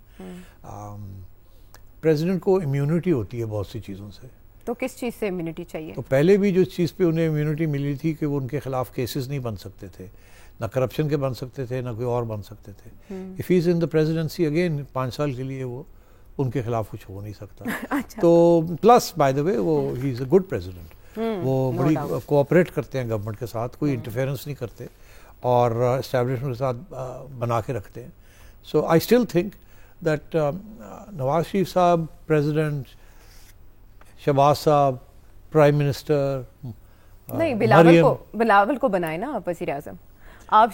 President کو امیونٹی ہوتی ہے بہت سی چیزوں سے, تو کس چیز سے امیونٹی چاہیے؟ تو پہلے بھی جو چیز پہ انہیں امیونٹی ملی تھی کہ وہ ان کے خلاف کیسز نہیں بن سکتے تھے، نہ کرپشن کے بن سکتے تھے، نہ کوئی اور بن سکتے تھے. If he is in the presidency again 5 سال کے لیے وہ ان کے خلاف کچھ ہو نہیں سکتا. تو پلس بائی دا وے وہ ہی از اے گڈ پریزیڈنٹ، وہ بڑی کوآپریٹ کرتے ہیں گورنمنٹ کے ساتھ، کوئی انٹرفیئرنس نہیں کرتے اور اسٹیبلشمنٹ کے ساتھ بنا کے رکھتے ہیں. سو I still think that Nawaz Sharif صاحب پریزیڈنٹ، شہباز صاحب پرائم منسٹر، نہیں بلاول کو بنائے نا آپ وزیر اعظم. آپ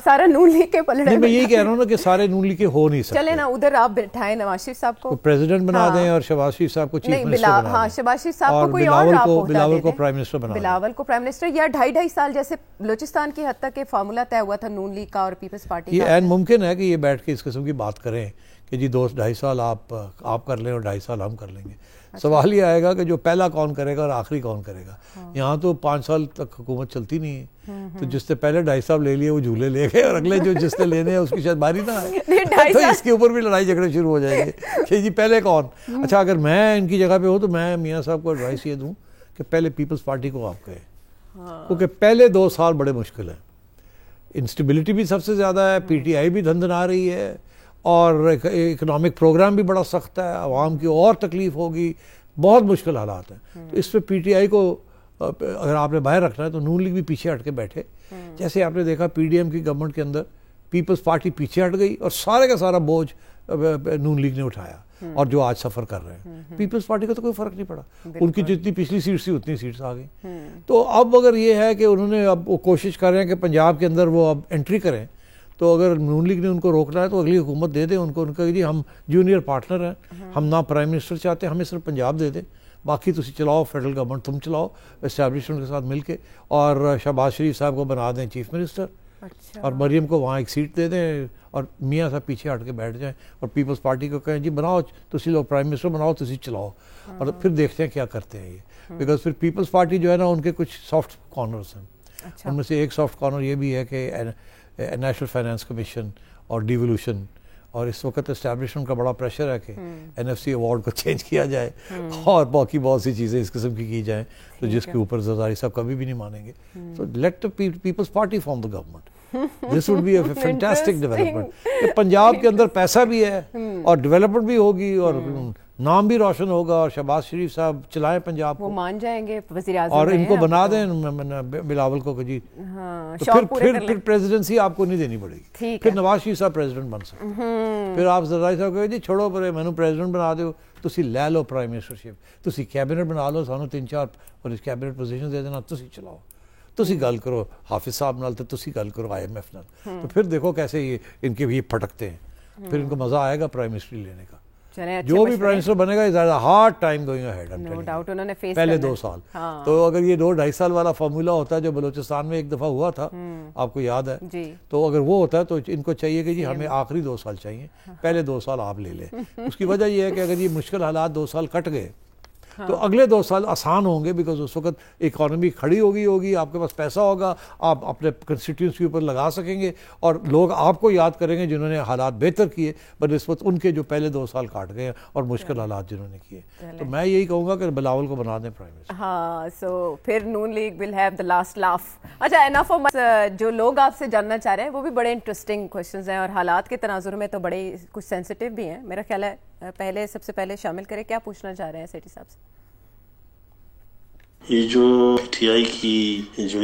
سارا نون لیگ کے پلڑے. میں یہی کہہ رہا ہوں نا کہ سارے نون لیگ کے ہو نہیں سکتے. چلے نا ادھر آپ بٹھائیں نواز شریف صاحب کو پریزیڈنٹ بنا دیں اور شہباز شریف صاحب کو چیف منسٹر بنا دیں. ہاں شہباز شریف صاحب کو کوئی اور بلاول کو پرائم منسٹر بنا دیں. بلاول کو پرائم منسٹر، یا 2.5 سال جیسے بلوچستان کی حد تک کہ فارمولا طے ہوا تھا نون لیگ کا اور پیپلز پارٹی کا. یہ عین ممکن ہے کہ یہ بیٹھ کے اس قسم کی بات کریں کہ جی 2-2.5 سال آپ کر لیں اور 2.5 سال ہم کر لیں گے. سوال یہ آئے گا کہ جو پہلا کون کرے گا اور آخری کون کرے گا. یہاں تو 5 سال تک حکومت چلتی نہیں ہے، تو جس نے پہلے 2.5 سال لے لیے وہ جھولے لے گئے، اور اگلے جس نے لینے ہیں اس کی شاید باری نہ آئے، تو اس کے اوپر بھی لڑائی جھگڑے شروع ہو جائیں گے کہ جی پہلے کون. اچھا اگر میں ان کی جگہ پہ ہوں تو میں میاں صاحب کو ایڈوائس یہ دوں کہ پہلے پیپلز پارٹی کو آپ کہیں، کیونکہ پہلے 2 سال بڑے مشکل ہیں. انسٹیبلٹی بھی سب سے زیادہ ہے، پی ٹی آئی بھی دھندنا رہی ہے، اور اکنامک پروگرام بھی بڑا سخت ہے، عوام کی اور تکلیف ہوگی، بہت مشکل حالات ہیں. تو اس پہ پی ٹی آئی کو اگر آپ نے باہر رکھنا ہے تو نون لیگ بھی پیچھے ہٹ کے بیٹھے. جیسے آپ نے دیکھا پی ڈی ایم کی گورنمنٹ کے اندر پیپلز پارٹی پیچھے ہٹ گئی اور سارے کا سارا بوجھ نون لیگ نے اٹھایا، اور جو آج سفر کر رہے ہیں پیپلز پارٹی کا تو کوئی فرق نہیں پڑا. ان کی جتنی پچھلی سیٹ سی اتنی سیٹس آ گئی. تو اب اگر یہ ہے کہ انہوں نے اب وہ کوشش کر رہے ہیں کہ پنجاب کے اندر وہ اب انٹری کریں، تو اگر نون لیگ نے ان کو روکنا ہے تو اگلی حکومت دے دیں ان کو، ان کا جی ہم جونیئر پارٹنر ہیں، ہم نہ پرائم منسٹر چاہتے ہیں، ہمیں صرف پنجاب دے دیں، باقی تسی چلاؤ، فیڈرل گورنمنٹ تم چلاؤ اسٹیبلشمنٹ کے ساتھ مل کے، اور شہباز شریف صاحب کو بنا دیں چیف منسٹر، اور مریم کو وہاں ایک سیٹ دے دیں، اور میاں صاحب پیچھے ہٹ کے بیٹھ جائیں، اور پیپلز پارٹی کو کہیں جی بناؤ تسی لوگ پرائم منسٹر بناؤ، تسی چلاؤ، اور پھر دیکھتے ہیں کیا کرتے ہیں یہ. بیکاز پھر پیپلز پارٹی جو ہے نا ان کے کچھ سافٹ کارنرز ہیں. ان میں سے ایک سافٹ کارنر یہ بھی ہے کہ نیشنل فائنانس کمیشن اور ڈیولوشن، اور اس وقت اسٹیبلشمنٹ کا بڑا پریشر ہے کہ این ایف سی ایوارڈ کو چینج کیا جائے اور باقی بہت سی چیزیں اس قسم کی جائیں، تو جس کے اوپر زرداری صاحب کبھی بھی نہیں مانیں گے. تو let the Peoples Party form the government, this would be a fantastic development کہ پنجاب کے اندر پیسہ بھی ہے اور ڈیولپمنٹ بھی ہوگی اور نام بھی روشن ہوگا، اور شہباز شریف صاحب چلائیں پنجاب کو، وہ مان جائیں گے وزیر اعظم، اور ان کو بنا دیں بلاول کو کہ جی، پھر پریزیڈنسی آپ کو نہیں دینی پڑے گی، پھر نواز شریف صاحب پریزیڈنٹ بن سکتے، پھر آپ زرداری صاحب کہیں جی چھوڑو پرے مینوں پریزیڈنٹ بنا دیو، تسی لے لو پرائم منسٹرشپ، تسی کیبنٹ بنا لو، سانو 3-4 اور کیبنٹ پوزیشن دے دینا، تسی چلاؤ، تسی گل کرو حافظ صاحب نال، تو تسی گل کرو آئی ایم ایف نال، تو پھر دیکھو کیسے یہ ان کے بھی پھٹکتے ہیں، پھر ان کو مزہ آئے گا پرائم منسٹری لینے کا. جو بھی پرائم منسٹر بنے گا زیادہ hard time going ahead, no doubt انہوں نے فیس پہلے 2 سال. تو اگر یہ 2-2.5 سال والا فارمولا ہوتا ہے جو بلوچستان میں ایک دفعہ ہوا تھا، آپ کو یاد ہے، تو اگر وہ ہوتا ہے تو ان کو چاہیے کہ جی ہمیں آخری 2 سال چاہیے، پہلے 2 سال آپ لے لیں. اس کی وجہ یہ ہے کہ اگر یہ مشکل حالات 2 سال کٹ گئے تو اگلے 2 سال آسان ہوں گے، بیکاز اس وقت اکانومی کھڑی ہوگی، آپ کے پاس پیسہ ہوگا، آپ اپنے کنسٹیٹیوئنٹس کے اوپر لگا سکیں گے، اور لوگ آپ کو یاد کریں گے جنہوں نے حالات بہتر کیے بنسبت ان کے جو پہلے 2 سال کاٹ گئے اور مشکل حالات جنہوں نے کیے. تو میں یہی کہوں گا کہ بلاول کو بنا دیں پرائم منسٹر. ہاں، سو پھر Noon League will have the last laugh. اچھا، انف آف جو لوگ آپ سے جاننا چاہ رہے ہیں وہ بھی بڑے انٹرسٹنگ کوشچنز ہیں، اور حالات کے تناظر میں تو بڑے کچھ سینسٹیو بھی ہیں. میرا خیال ہے سب سے پہلے شامل کریں، کیا پوچھنا چاہ رہے ہیں سیٹھی صاحب سے؟ یہ جو پی ٹی آئی کی جو